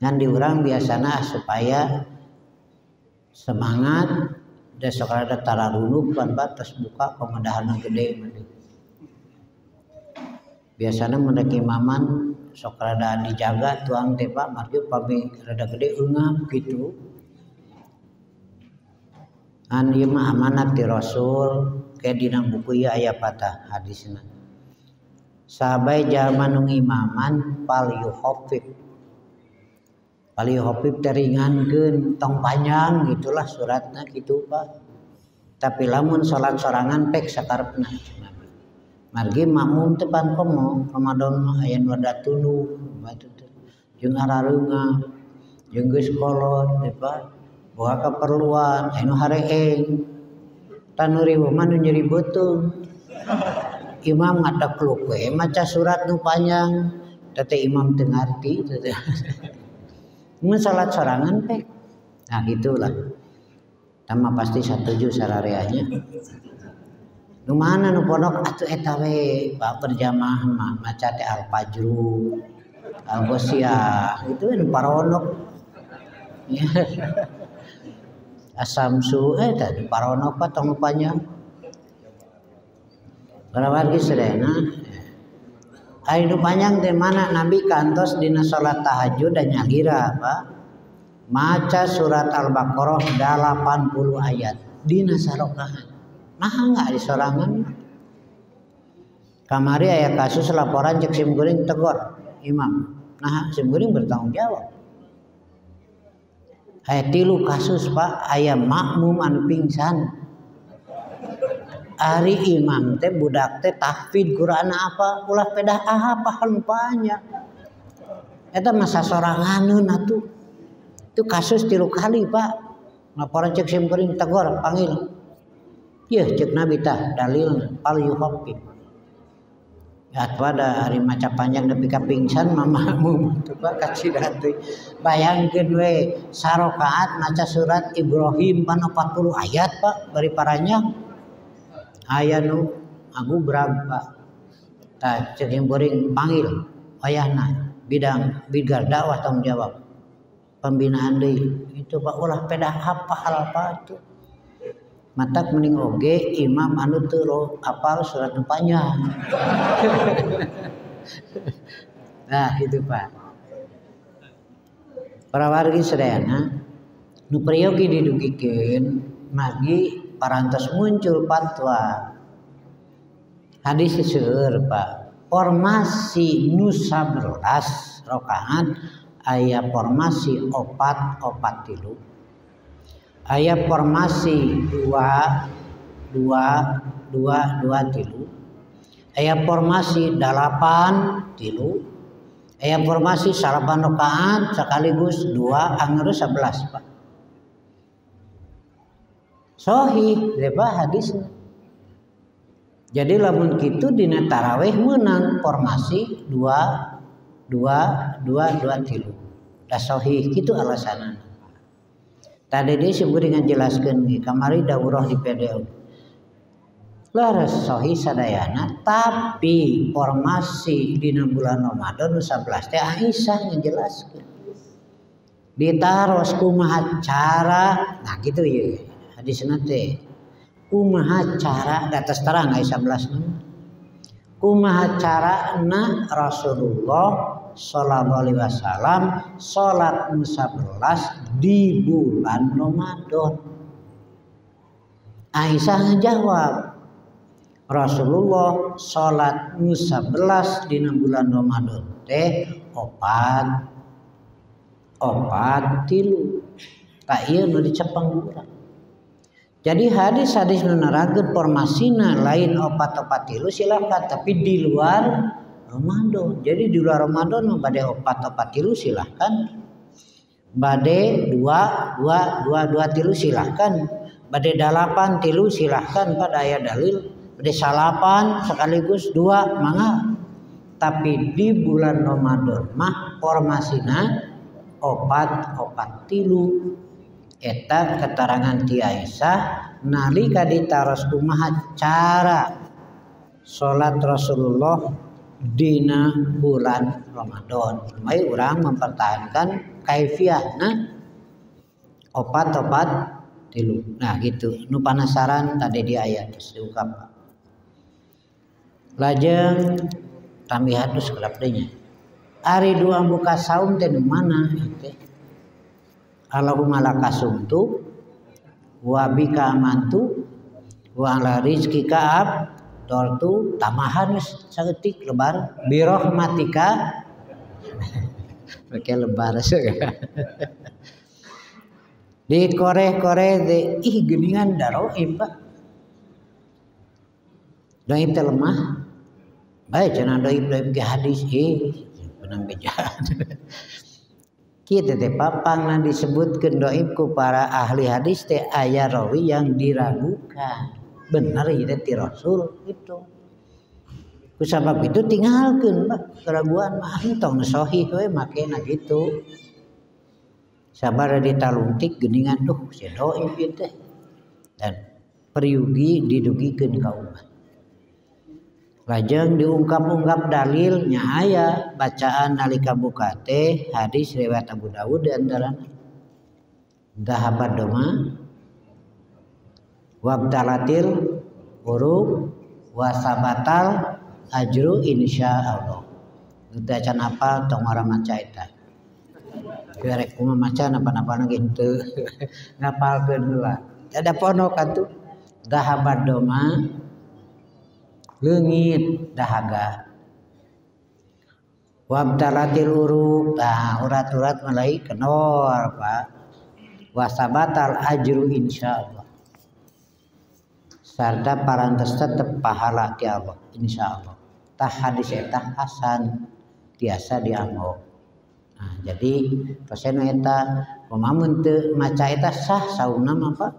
Ngan di urang biasana supaya semangat da sok rada tararunuk pan Pak tos buka pamadahanna gede mah. Biasana mun rek imaman sok rada dijaga tuang teh Pak margi pami rada gede eungap gitu. An ieu mah amanat ti Rasul. Kayak dina buku ieu aya patah hadisna. Sahabai jalma nu imaman pal yuhafif. Pal yuhafif teringankeun tong panjang gitulah suratna kitu Pak. Tapi lamun salat sorangan pek sakarepna. Margi makmum teu pan komo Ramadan mah aya nu rada tuluy batu teh. Jeung arareunga jeung geus kolot teh Pak. Boga kaperluan anu hareeng. Tanu riweuh mah nu nyeri beuteung. Imam ngadakluk we maca surat nu panjang, teh imam teu ngarti teh. Mun salat sorangan teh. Nah gitulah. Tama pasti satuju sarareanya. Nu mana nu pondok atuh eta we Pak berjamaah mah maca teh Al-Fajru, Al-Ghasyiyah, itu nu parondok. Asamsu tadi paronok pa tong panjang. Karawagi sedena. Ari nu panjang teh mana Nabi kantos dina salat tahajud dan nyagira Pak. Maca surat Al-Baqarah 80 ayat dina sarakaat. Nah enggak di sorangan. Kamari aya kasus laporan cek sim kuring tegor imam. Nah sim kuring bertanggung jawab. Aya 3 kasus Pak, aya makmum anu pingsan. Ari imam teh budak teh tahfidz Quran apa ulah pedah hafal banyak. Eta masa soranganeun atuh. Itu kasus 3 kali Pak. Laporan cek simkuring tegor panggil. Yeuh cek Nabi tah dalil pal yuhafid. Ya pada hari maca panjang nepi ka pingsan makmum teu Pak kacida teh. Bayangkeun we sarokaat maca surat Ibrahim pana 40 ayat Pak bari paranjang. Aya nu agubrag Pak. Tah cek simkuring panggil wayahna bidang bigar dakwah tanggung jawab. Pembinaan deui itu Pak ulah pedah hafal Pak tuh. Matak mending oge imam anu teu apal surat nu panjang. Nah gitu Pak. Para wargi sadayana nu prayogi didugikeun magi parantos muncul fatwa. Hadis seueur Pak. Formasi nu 11 rakaat aya formasi 4-4-3. Aya formasi 2-2-2-2-3. Aya formasi 8-3. Aya formasi salapan rakaat sekaligus 2 anggeus 11 Pak. Sahih depa hadisna. Jadi lamun kitu dina tarawih meunang formasi 2-2-2-2-3. Da sahih kitu alasanna. Tadi dia sebut dengan jelaskan kamari daurah di PDU. Laras sahih sadayana tapi formasi dina bulan Ramadan 11 teh Aisyah ngejelaskeun. Ditaros kumaha cara, nah gitu ya hadisna teh. Kumaha cara da tos terang aya 11 nama. Kumaha carana Rasulullah sallallahu alaihi wasallam salat 11 di bulan Ramadan. Aisyah ngejawab, Rasulullah salat 11 dina bulan Ramadan teh 4-4-3. Tak ieu nu dicepeng urang. Jadi hadis-hadis nu nerangkeun formasina lain 4-4-3 silakan tapi di luar Ramadan. Jadi di luar Ramadan bade 4-4-3 silahkan. Bade 2-2-2-2-3 silahkan. Bade 8-3 silahkan pada aya dalil. Bade 8 sekaligus 2 mangga. Tapi di bulan Ramadan mah formasina 4-4-3. Eta keterangan ti Aisyah nalika ditaros kumaha cara salat Rasulullah dina bulan Ramadan. Mai urang mempertahankan kaifiahna 4-4-3. Nah gitu. Nu penasaran tadi di ayat geus diungkap. Lajeng tambihatus kelap deui nya. Ari dua buka saum teh nu mana teh? Allahumma lakasumtu wa bika amantu wa ala rizqika abdortu tamahan saeutik lebar birahmatika make lebar segala di koreh-koreh de ih geuningan daroib Pak. Daib teh lemah bae cenah daib ke hadis benang bejaan. Kita teh papangna disebutkeun dhaif ku para ahli hadis teh aya rawi yang diragukan. Bener ieu teh ti Rasul gitu. Ku sabab itu tinggalkeun Pak keraguan mah tong sahih we makena gitu. Sabar ditaluntik geuningan duh si dhaif ieu teh. Dan periugi didugikeun ka umat. Lajeng diungkap-ungkap dalil nya aya bacaan nalika buka teh hadis riwayat Abu Dawud di antarana dhahabat doma wabtalatil huruf wasabatal ajru insyaallah. Teu can apa tong ora maca eta. Gerek kumaha maca napa-napana kitu. Ngapalkeun heula. Ada ponok atuh dhahabat doma leungit dahaga wabtalatil uruk urat-urat mulai kenor Pak wasabatal ajru insyaallah sarta parantos tetep pahala ti Allah insyaallah. Tah hadis eta hasan tiasa dianggo. Nah, jadi tosen eta kumamun teu maca eta sah sauna mah Pak.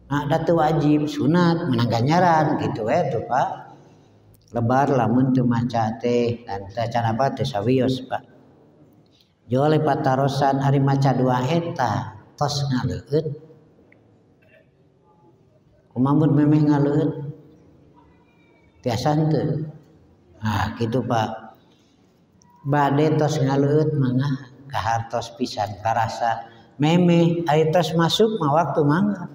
Nah, da teu wajib sunat menang ganjaran gitu we tuh Pak. Lebar lamun teu maca teh dan teu can apa teu sawios Pak. Jole patarosan ari maca dua eta tos ngaleueut. Kumamun memeh ngaleueut tiasa henteu. Nah, gitu Pak. Bade tos ngaleueut mangga kahartos pisan karasa memeh ari tos masuk mah waktu mangga.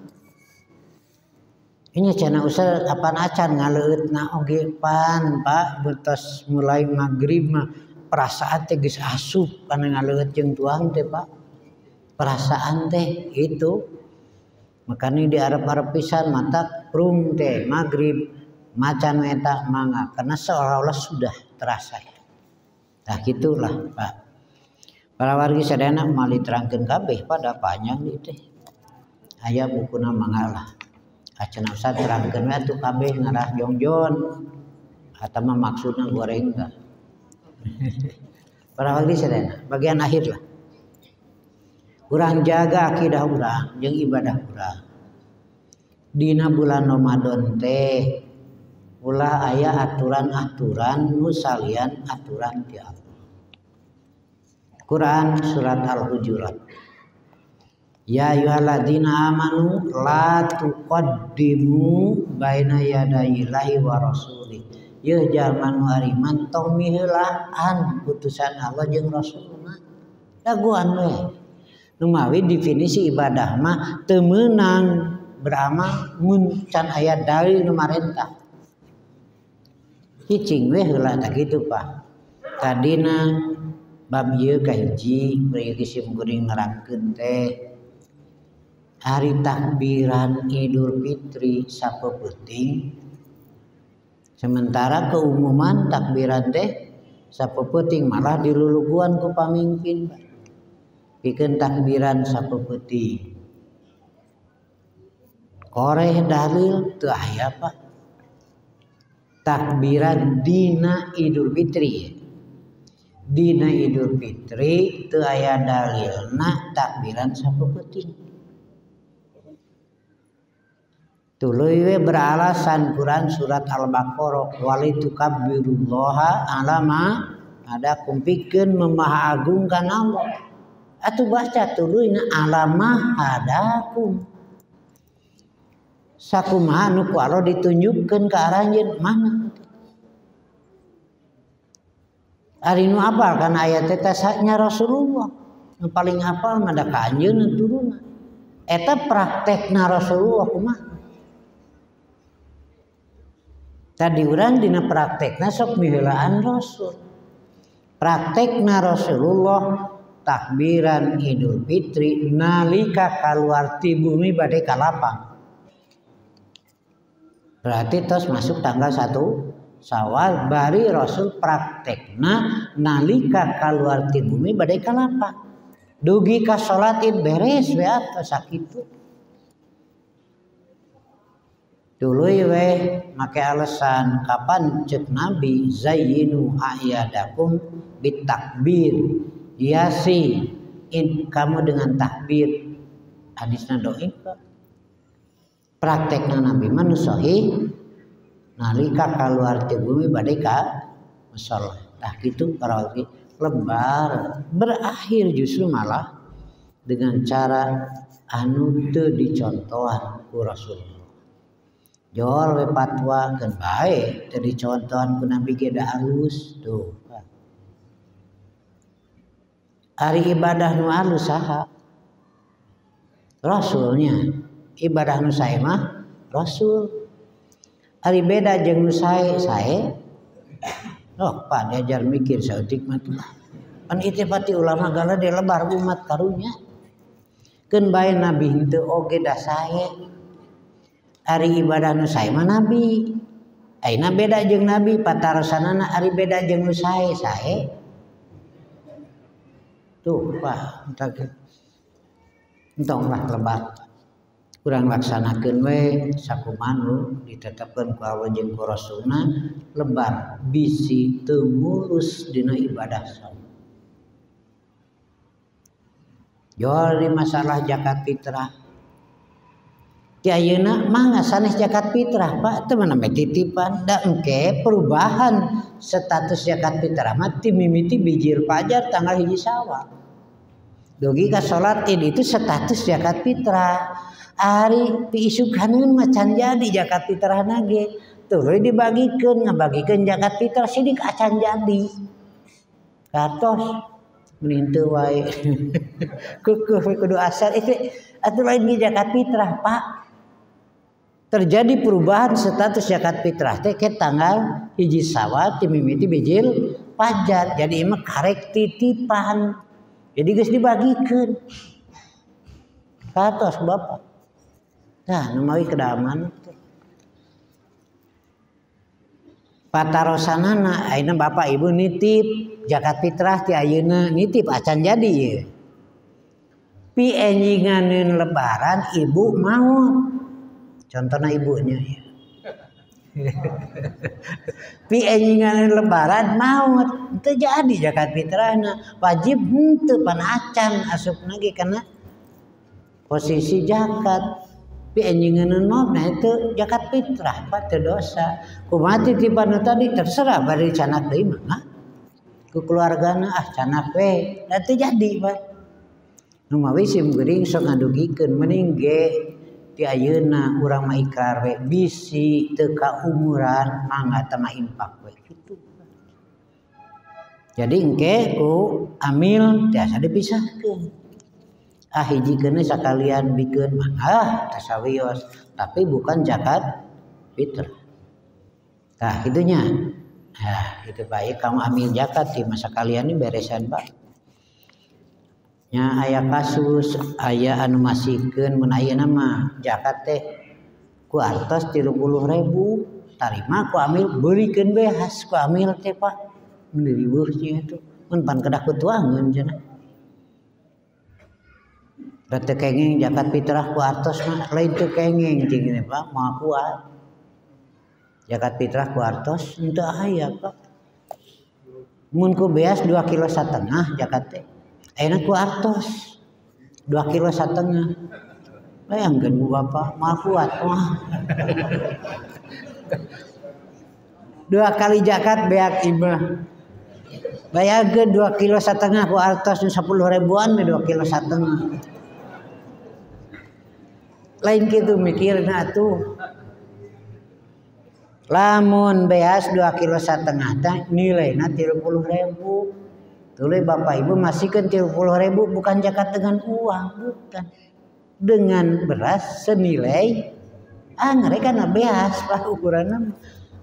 Ini cenah usah apan acan ngaleueutna oge pan Pak betos mulai magrib mah perasaan teh geus asup kana ngaleueut jeung tuang teh Pak. Perasaan teh itu makanya di Arab pisan mata prung teh magrib macan eta mangga karena seolah-olah sudah terasa. Nah gitulah Pak. Para wargi sadayana mali terangkeun kabeh pada panjang ieu teh. Aya bukuna mangga lah. Acan usah terangkeun we atuh kabeh ngarah jongjon. Eta mah maksudna goreng tah. Para wargi sadayana bagian akhir lah. Urang jaga akidah urang jeung ibadah urang. Dina bulan Ramadan teh ulah aya aturan-aturan nu salian aturan ti Allah. Quran surat Al-Hujurat. Ya ayyuhalladzina amanu la tuqaddimu baina yadayillahi wa rasulih. Ye jalma nu ariman tong miheulaan putusan Allah jeung Rasulna. Daguan we. Numawi definisi ibadah mah teu meunang beramal mun can aya dalil nu marentah. Cicing we heula tah kitu Pak. Tadina bab ieu kahiji bari kisim kuring nerangkeun teh hari takbiran Idul Fitri sapeuting. Sementara keumuman takbiran teh sapeuting malah diluluguan ku pamimpin Pak. Pikeun takbiran sapeuting. Koreh dalil teu aya Pak. Takbiran dina Idul Fitri. Dina Idul Fitri teu aya dalilna takbiran sapeuting. Tuluy we beralasan Quran surat Al-Baqarah walitukabbirullaha ala ma adakum pikeun memahaagungkan Allah. Atuh baca tuluyna ala ma adakum. Sakumaha nu ku Allah ditunjukkeun ka aranjeun mana? Ari nu apal kana ayat eta nya Rasulullah. Nu paling apal mah da ka anjeunna turunna. Eta praktekna Rasulullah kumaha? Tadi urang dina praktekna sok miheulaan Rasul. Praktekna Rasulullah takbiran Idul Fitri nalika kaluar ti bumi bade ka lapang. Berarti tos masuk tanggal 1 Syawal bari Rasul praktekna nalika kaluar ti bumi bade ka lapang. Dugi ka salat id beres we atuh sakitu. Tuluy we make alasan kapan ceuk Nabi zayyinu a'yadakum bitakbir. Hiasi kamu dengan takbir. Hadisna dhaif. Praktekna Nabi mah nu sahih nalika kaluar ti bumi bade ka musala. Tah kitu para wargi lebar berakhir justru malah dengan cara anu teu dicontohan ku Rasulullah. Jol we fatwa keun bae teu dicontohan ku Nabi ge da alus tuh. Ari ibadah nu alus saha? Rasulnya. Ibadah nu sae mah Rasul. Ari beda jeung nu sae. Oh, Pak diajar mikir saeutik mah teh. Pan ieu pati ulama gala lebar umat karunya. Keun bae Nabi henteu oge da sae. Ari ibadah nu sae mah Nabi. Ayeuna beda jeung Nabi patarosanana ari beda jeung nu sae. Tuh Pak, entonglah lebar kurang laksanakeun we sakumanu ditetepkeun ku Allah jeung ku Rasulna lebar bisi teu mulus dina ibadah saum. Jual di masalah zakat fitrah. Ti ayeuna mah sanes zakat fitrah Pak teu mana titipan da engke perubahan status zakat fitrah mah ti mimiti bijil fajar tanggal 1 Syawal. Dugi ka salat Id itu status zakat fitrah. Ari piisukaneun macan jadi zakat fitrah nage tuluy dibagikeun ngabagikeun zakat fitrah sidik acan jadi katos mending teu wae keukeuf we kudu asal itu atuh lain ge zakat fitrah Pak. Terjadi perubahan status zakat fitrah teh ke tanggal 1 Syawal ti mimiti bijil fajar jadi mah karek titipan jadi geus dibagikeun katos Bapak. Nah, numawi kedaman patarosanana ayeuna bapak ibu nitip zakat fitrah ti ayeuna nitip acan jadi ye. Pi enjinganeun lebaran ibu maot. Contohna ibunya ya. Pi enjinganeun lebaran maot teu jadi zakat fitrahna wajib henteu pan acan asupna ge kana posisi zakat. Pi enjinganeun maaf nah itu zakat fitrah Pak teu dosa. Kumaha titipan tadi terserah bari canak deui mah. Ku keluargana canak we da teu jadi Pak. Nu mawi sim geuring sok ngadugikeun mending ge ti ayeuna urang mah ikrar we bisi teu kaumuran mangga teu mah impak we kitu. Jadi engke ku amil tiasa dipisahkeun. Hijikeun sakalian bikeun mah tasawios tapi bukan zakat fitrah. Tah kitunya. Nah, itu baik kamu ambil zakat di masa kalian ini beresan Pak. Nya aya kasus aya anu masihkeun mun ayeuna mah zakat teh ku artos 30.000 tarima ku amil beurikeun behas ku amil teh Pak. Mun riweuh nya itu mun pan kedah kutuangeun cenah. Rata kengeng zakat fitrah ku artos mah lain teu kengeng jeung ieu Pak moal kuat. Zakat fitrah ku artos henteu aya Pak. Mun ku beas 2,5 kilo zakat teh. Ayeuna ku artos 2,5 kilo. Bayangkeun ku Bapak moal kuat mah. 2 kali zakat beak imah. Bayangkeun 2,5 kilo ku artos 10 ribuan 2,5 kilo. Lain gitu mikirna tuh lamun beas 2,5 kilo teh nilaina 30.000 tuluy bapak ibu masihkeun 30.000 bukan zakat dengan uang bukan dengan beras senilai ngarekana beas Pak ukuranna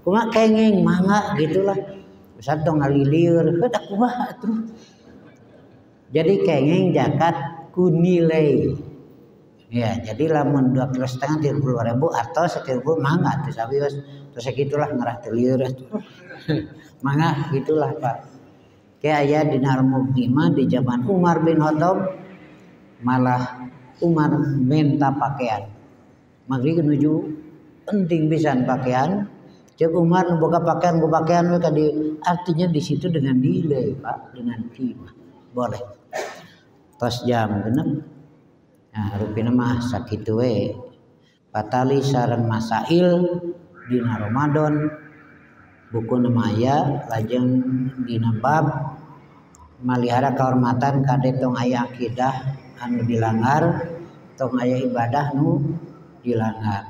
kumaha kengeng mangga gitulah usah tong ngalilir heuh kumaha atuh jadi kengeng zakat ku nilai. Ya, jadi lamun 2,5 kilo 30.000 atau 10.000 mangga teu sawios terus segitulah ngarah teu lieur mangga gitulah Pak. Kayak aya dina al-Muqdimah di zaman Umar bin Khattab malah Umar minta pakaian. Magri nuju penting pisan pakaian. Cek Umar nu boga pakaian we artinya di situ dengan nilai Pak, dengan qimah. Boleh. Tos jam genep. Nah, rupina mah sakitu we. Patali sareng masail dina Ramadan buku namaya lajeng dina bab malihara kahormatan kade tong aya akidah anu dilanggar tong aya ibadah nu dilanggar.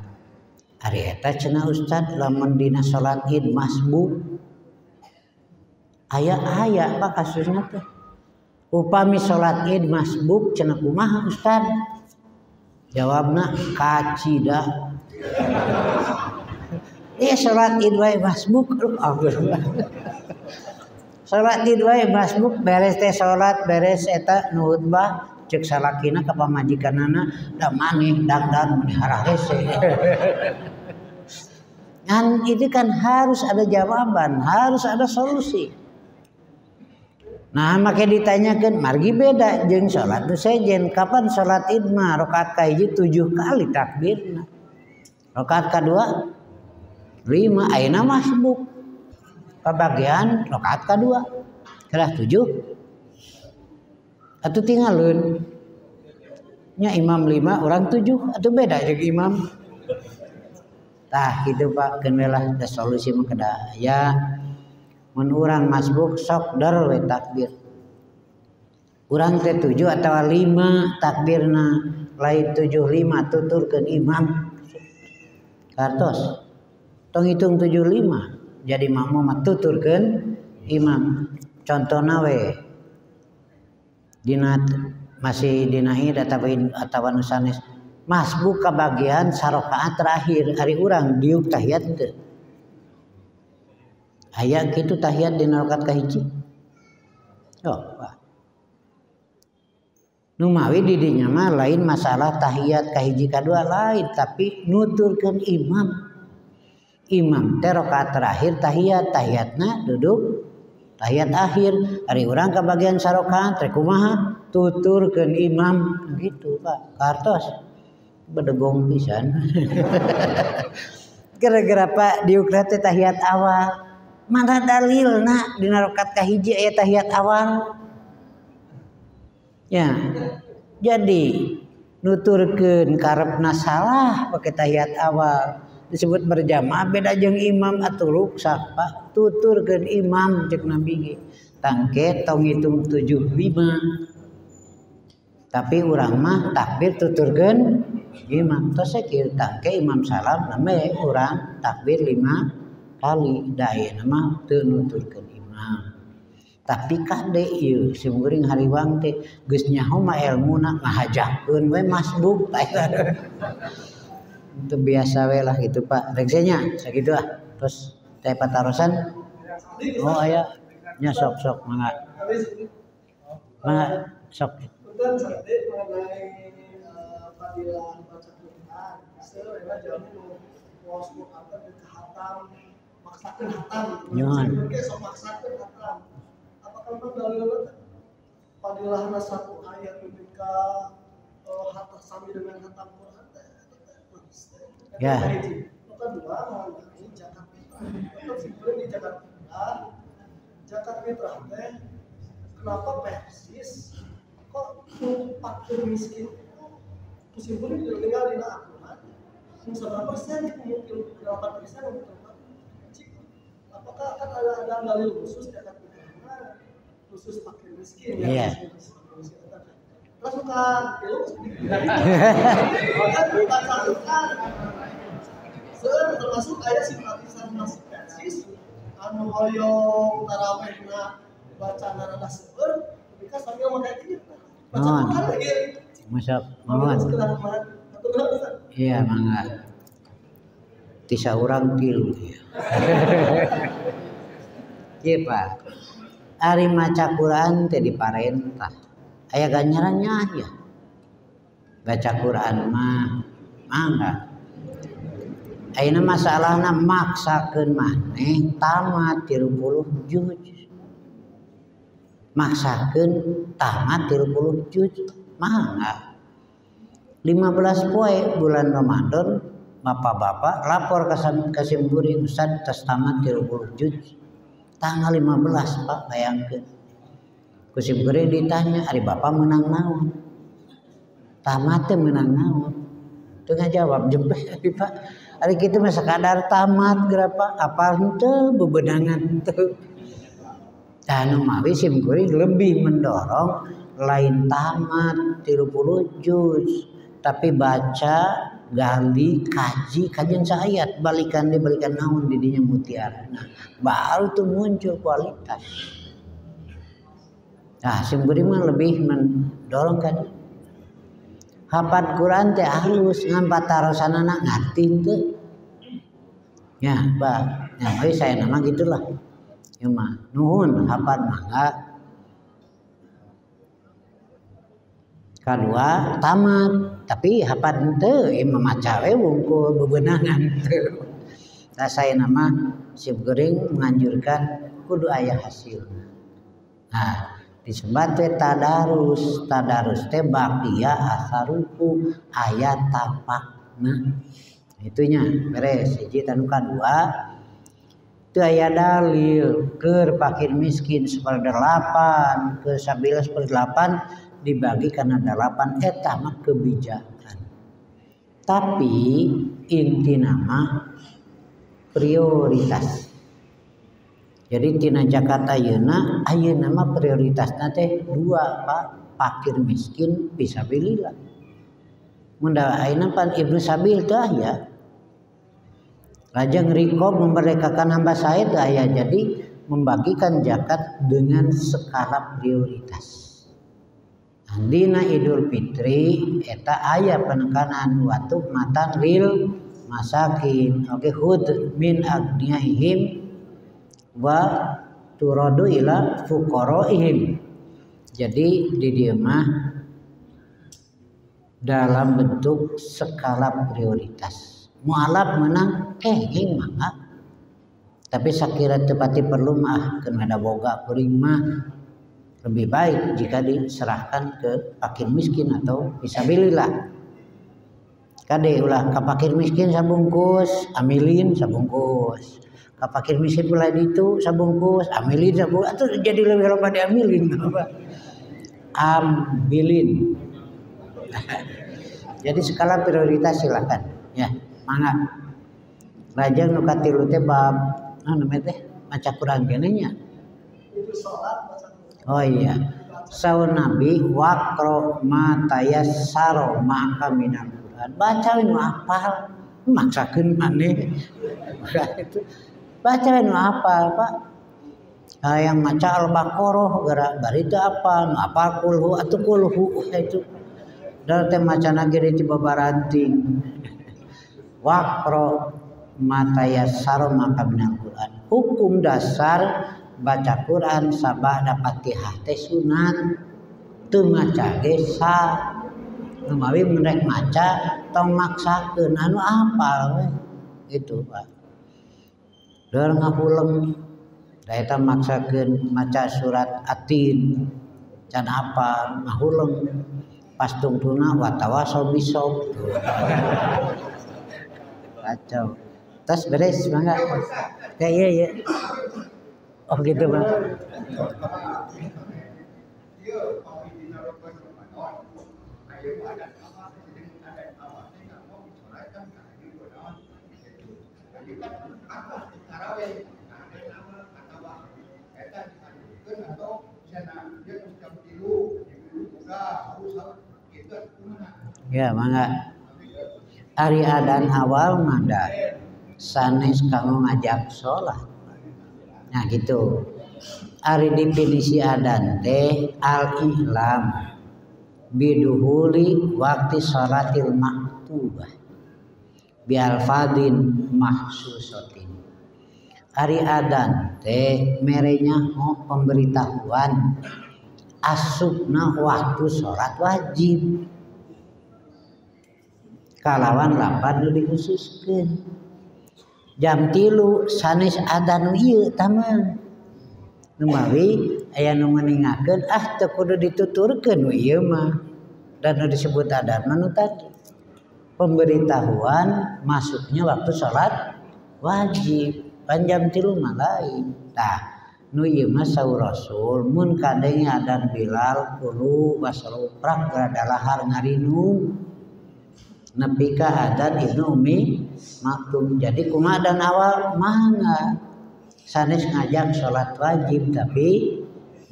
Ari eta cenah Ustad lamun dina salat Id masbuk aya Pak kasusna teh. Upami salat Id masbuk cenah kumaha Ustad? Jawabna kacida. Salat Id wae masbuk. Salat Id wae masbuk beres teh salat beres eta nu khutbah ceuk salakina ka pamajikanana da maneh dangdan menihara hese. Kan itu kan harus ada jawaban, harus ada solusi. Nah make ditanyakan margi beda jeung salat nu sejen. Kapan salat Id mah rakaat kahiji 7 kali takbirna. Rakaat kadua 5 ayeuna masbuk. Pabagian rakaat kadua kedah 7. Atuh tinggalun nya imam 5 orang 7 atuh beda jeung imam. Tah kitu Pak keun lah da solusi mah kedah aya. Mun urang masbuk sok dar we takbir. Urang teh 7 atawa 5 takbirna lain 75 tuturkeun imam. Kartos. Tong hitung 75 jadi makmum mah tuturkeun imam. Contona we dina masih dina Id atawa nu sanes masbuk kabagian sarakaat terakhir ari urang diuk tahiyat teu. Aya kitu tahiyat dina rakaat kahiji. Nu mawi di dinya mah lain masalah tahiyat kahiji kadua lain tapi nuturkeun imam. Imam teh rakaat terakhir tahiyatna duduk tahiyat akhir ari urang kabagian sarakaat teh kumaha tuturkeun imam gitu Pak. Kartos bedegong pisan. Gara-gara Pak diukna teh tahiyat awal. Mana dalilna dina rakaat kahiji aya tahiyat awal? Ya. Jadi nuturkeun karepna salah pake tahiyat awal. Disebut berjamaah beda jeung imam atuh ruksak Pak. Tuturkeun imam ceuk Nabi ge. Tangke tong hitung 75. Tapi urang mah takbir tuturkeun imam. Tos sakieu tangke imam salam name urang takbir 5 kali da ayeuna mah teu nuturkeun imam. Tapi kade ieu simkuring hariwang teh geus nyaho mah elmuna ngahajakeun we masbuk itu biasa we lah gitu Pak. Rek nya sakitu ah. Terus teh patarosan oh aya nya sok mangga. Mangga sok. Punten sadeu mengenai fadilah baca Quran. Sebenarnya jamu wasmu akan kehatam maksakeun hatam. Nyon. Sok maksakeun hatam. Apakah memang dalilna fadilahna satu ayat ketika hatam sami dengan hatam Quran teh? Ya. Kedua mengenai zakat fitrah. Tetap simpulnya di zakat fitrah. Zakat fitrah teh kenapa persis kok fakir miskin itu simpulnya tinggal di aturan. Berapa persen mungkin berapa persen untuk apakah akan ada dalil khusus zakat fitrah khusus fakir miskin ya? Terus bukan itu termasuk ayat simpatisan masih persis anu hoyong tarawehna baca narada seueur ketika sambil memakai kita baca Quran lagi masak mohon iya mangga tisa urang tilu ieu Pak ari maca Quran teh diparentah aya ganjarannya ya baca Quran mah mangga. Ayeuna masalahna maksakeun maneh tamat 30 juz. Maksakeun tamat 30 juz. Mangga. 15 poe bulan Ramadan bapak-bapak lapor ka Simpuri Ustad tos tamat 30 juz. Tanggal 15 Pak bayangkeun. Ku Simpuri ditanya, "Ari Bapak menang naon?" Tamat teh menang naon? Teu ngajawab jempeh Pak. Ari kitu mah sakadar tamat berapa apal henteu bebenangan teu. Tah nu mawi simkuring lebih mendorong lain tamat 30 juz tapi baca gali kaji kajian saayat balikan naon di dinya mutiara. Nah, baru tuh muncul kualitas. Nah, simkuring mah lebih mendorong kan hafal Quran teh halus ngan patarosanana ngarti teu. Ya, Pak. Ya, saya nama gitulah. Ya mah, nuhun hafal mangga. Kadua tamat, tapi hafal teu imam maca we wungkul bebenangan teu. Nah, saya nama simkuring menganjurkan kudu aya hasil. Nah, disebut tadarus teh bakia asaruku ayat tapakna itunya beres hiji tanu kadua teu aya dalil keur fakir miskin 1/8 ke 11/8 dibagi karena 8 eta mah kebijakan tapi inti nama prioritas. Jadi tina Jakarta ayeuna mah prioritasna teh 2 Pak, fakir miskin fisabilillah. Mun da ayeuna pan ibnu sabil teu aya. Lajeng rikob memerdekakan hamba saya teu aya. Jadi membagikan zakat dengan skala prioritas. Dina Idul Fitri eta aya penekanan waktu matan lil masakin oke hud min agniyaihim wa turadu ila fuqaraihim. Jadi di dieu mah dalam bentuk skala prioritas. Mualaf menang kenging mah. Tapi sakira tepati perlu mah keun ada boga kuring mah lebih baik jika diserahkan ke fakir miskin atau fisabilillah. Kade ulah ka fakir miskin sabungkus, amilin sabungkus. Ka fakir miskin pula itu sabungkus, amilin sabungkus. Atuh jadi lebih loba diamilin apa? Ambilin. Jadi skala prioritas silakan. Ya, mangga. Lajeng nu katilu teh bab namanya teh maca Quran keneh nya. Itu salat baca. Oh iya. Saun Nabi waqra ma tayassara ma'aka minal Quran. Bacain nu hafal, maksakeun maneh. Itu bacain nu hafal, Pak. Yang maca Al-Baqarah gara bari teu apa, nu hafal kulhu atuh kulhu itu. Da teh macana ge di babaranting. Waqra ma tayassara ma'aka minal Quran. Hukum dasar baca Quran sabada Fatihah teh sunat teu maca ge sah numawi menrek maca tong maksakeun anu hafal we itu Pak deur ngahuleng da eta maksakeun maca surat Atin can hafal ngahuleng pas tungtuna wa tawasau bisob kacau tas beres mangga ya iya oh gitu Bang. Ya mangga. Ari adan awal manda sanes kanggo ngajak salat. Nah gitu. Ari definisi adan teh al-ihlam biduhuli waktu sholatil maktubah bi alfadin mahsusatin. Ari adan teh merenya pemberitahuan asupna waktu sholat wajib kalawan lapan nu dikhususkeun. Jam 3 sanes adan ieu tamang numawi aya nu meningakeun teu kudu dituturkeun ieu mah dan nu disebut adan mah tadi pemberitahuan masuknya waktu salat wajib pan jam 3 mah lain tah nu ieu mah saur Rasul mun kadenge adan Bilal kulu wasru prak gadalahar ngarinung nepi ka adan Ibnu Ummi Maktum. Jadi kumaha adan awal mangga sanes ngajak salat wajib tapi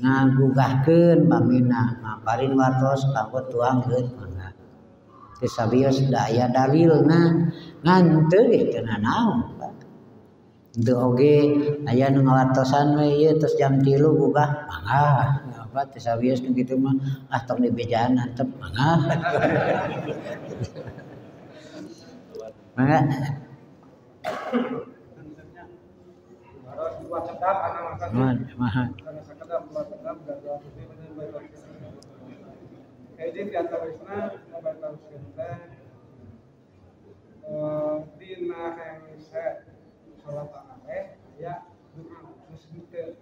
ngagugahkeun pamina maparin wartos kanggo tuangkeun mangga. Teu sabios da aya dalilna ngan teu teu naon Pak. Teu oge aya nu ngawartosan we ieu tos jam 3 gugah mangga. Apa teu sabios nu kitu mah tong dibejaan antep mangga. Mangga. Mahal. Jadi di antaranya membaca sunnah dina hengse salat tarawih ya doa terus gitu.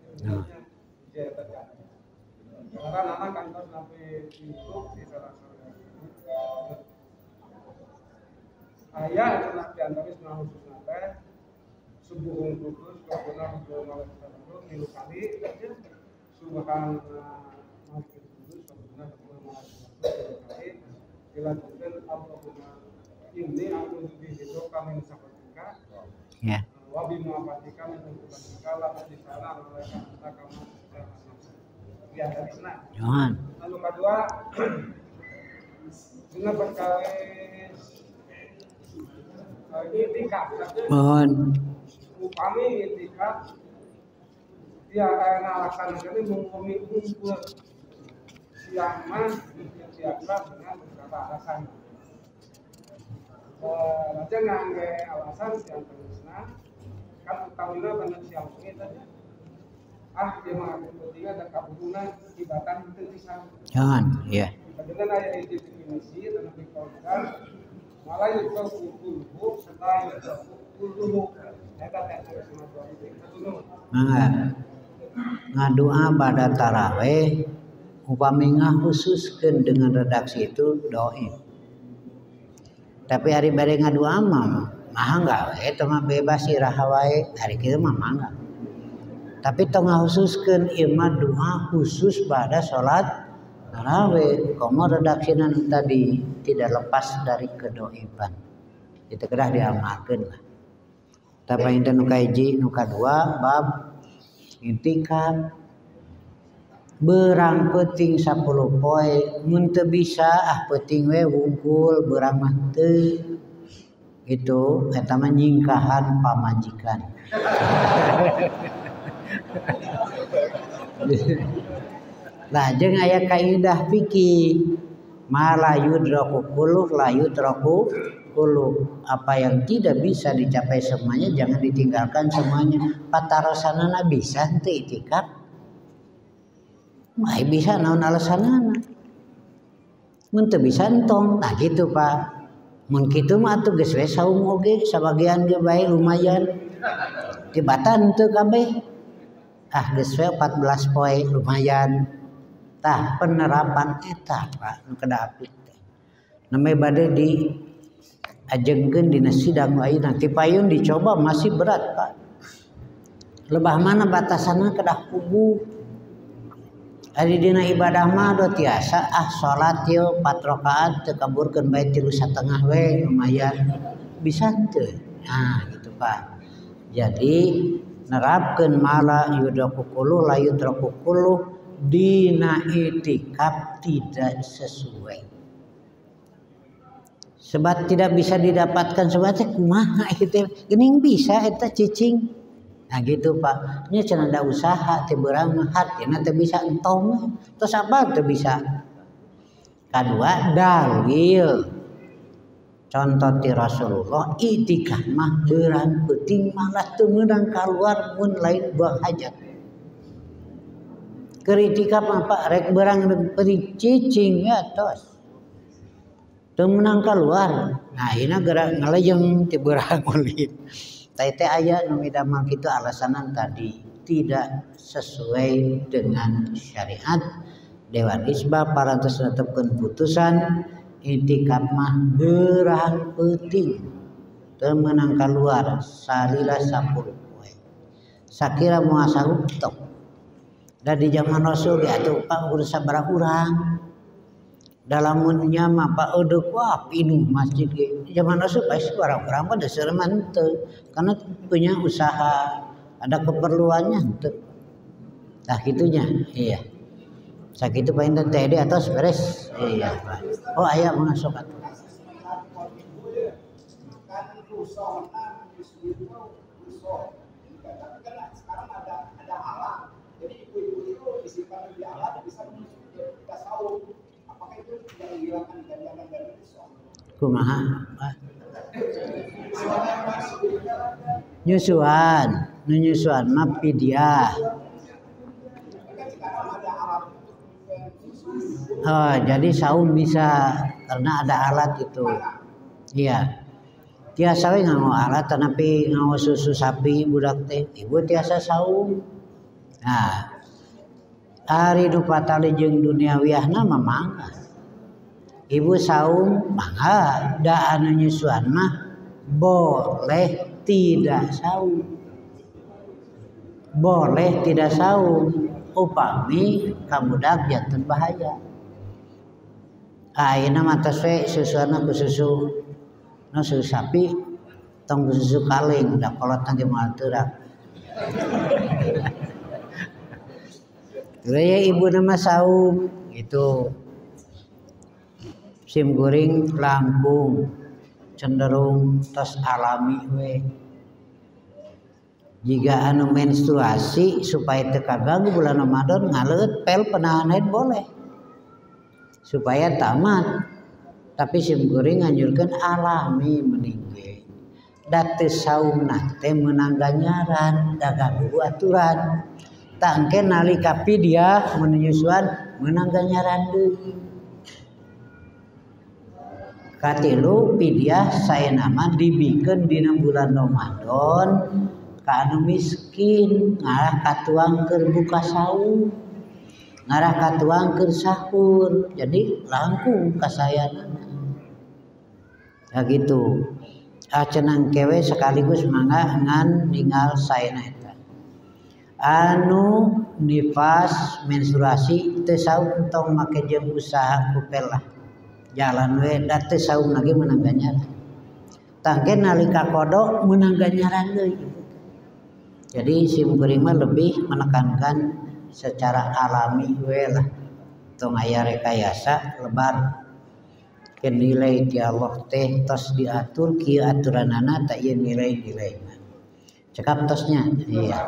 subuh putus kemudian malam tilu kali aja subhan makin putus kemudian malam tilu kali dilanjutkan Allahumma ini aku itu kami sahabatika Ya. wabi muafatika menentukan kala di sana mereka kamu ya dari sana. Jangan. Lalu kedua dengan berkali itikaf. Mohon. Upami itikaf dia akan alasan ini mengumpul siang mah siapa dengan beberapa alasan. Raja ngangge alasan siang terusna kan utamina pada siang ini saja. Dia mengaku pentingnya dan kabuluna ibatan itu bisa. Jangan, ya. Dengan ayat ini definisi dan dikatakan malah itu kulhu setelah itu kulhu ngadoa pada taraweh upami khususkan dengan redaksi itu doa. Tapi hari bare ngadoa mah enggak eta mah bebas iraha wae hari kieu mah mangga. Tapi tong khususkeun ieu mah doa khusus pada salat tarawih. Komo redaksina tadi tidak lepas dari kedoiban. Itu kedah diamalkeun lah. Tapi ente nu kahiji nu kadua bab intikaf berang penting 10 poe mun teu bisa penting we wungkul berang mah teu itu eta mah nyingkahan pamajikan. Lah jeung aya kaidah fikih ma la yudraku kullu la yudraku kullu, apa yang tidak bisa dicapai semuanya jangan ditinggalkan semuanya. Patarosanana bisa teu itikaf mah bisa naon alasanana mun teu bisa entong nah gitu Pak. Mun kitu mah atuh geus we saum oge sabagian ge bae lumayan tibatan teu kabeh geus we 14 poe lumayan tah penerapan eta Pak nu kada apik teh name bade di ajengkeun dina sidang ayeuna ti payun dicoba masih berat Pak. Lebah mana batasanna kedah kubu ari dina ibadah mah do tiasa salat yeuh 4 rakaat teu kaburkeun bae 3,5 we lumayan bisa teu nah gitu Pak. Jadi nerapkeun mala yudraku kullu la yudraku kullu dina itikaf tidak sesuai. Sebab tidak bisa didapatkan sebab kumaha kitu geuning bisa eta cicing. Nah gitu Pak. Nya cenah da usaha teh beurang mah hatina teu bisa entong. Terus apa teu bisa? Kadua dalil. Contoh ti Rasulullah itikaf mah beurang penting malah teu meunang kaluar mun lain buang hajat. Keur itikaf apa rek beurang penting cicing ya tos. Teu meunang kaluar. Nah ayeuna gerak ngalejeng ti beurang kulit. Teh aya nu midamel kitu alasanan tadi tidak sesuai dengan syariat. Dewan Hizbah parantos netepkeun putusan itikaf mah beurang penting teu meunang kaluar salila 10 poe. Sakira moal saeup tok. Da di zaman Rasul ge atuh Pak urus sabaraha urang. Dalamunnya mah Pak eudeuh wah pinuh masjid ge. Zaman Rasul pasti orang-orang pada seureman teu karena punya usaha ada keperluannya teu. Tah kitunya iya. Sakitu Pak Inten teh di atas beres. Iya Pak. Oh aya masuk atuh. Kumaha Pak? Nyusuan mah fidyah. Oh, jadi saum bisa karena ada alat itu. Iya. Tiasa we nganggo alat tapi nganggo susu sapi budak teh. Ibu tiasa saum. Nah, ari nu patali jeung duniawiyahna mah mangga. Ibu saum mangga, da anu nyusuan mah boleh tidak saum. boleh tidak saum upami kamudak janten bahaya. Ayeuna mah tos we susuana ku susu no susu sapi tong susu kaleng da kolot tangge moal teurak. Gaya ibu nama saum itu sim goreng langkung cenderung tos alami we. Jika anu menstruasi supaya teu kaganggu bulan Ramadan ngaleut pel penahan haid boleh supaya tamat, tapi sim goreng nganjurkeun alami meninggi da teu saumna teh meunang ganjaran da ganggu aturan tak engke nalika pidyah menyusuan meunang ganjaran deui. Katilu pidyah saena mah dibikeun dina bulan Ramadan ka anu miskin ngarah katuang keur buka sahur ngarah katuang keur sahur jadi langkung kasayanana ya gitu. Cenang kewe sekaligus mangga ngan ninggal saena eta anu nifas menstruasi teu saum tong make jeung usaha kupel lah jalan we da teu saum lagi meunang ganjaran tangke nalika kodok meunang ganjaran deui. Jadi sim kuring mah lebih menekankan secara alami we lah. Tong aya rekayasa lebar ke nilai ti Allah teh tos diatur kieu aturanana ta ieu nilai-nilaina. Cekap tosnya. Iya.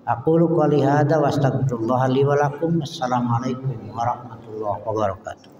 Aqulu qouli hadza wa astaghfirullah li wa lakum. Assalamualaikum warahmatullahi wabarakatuh.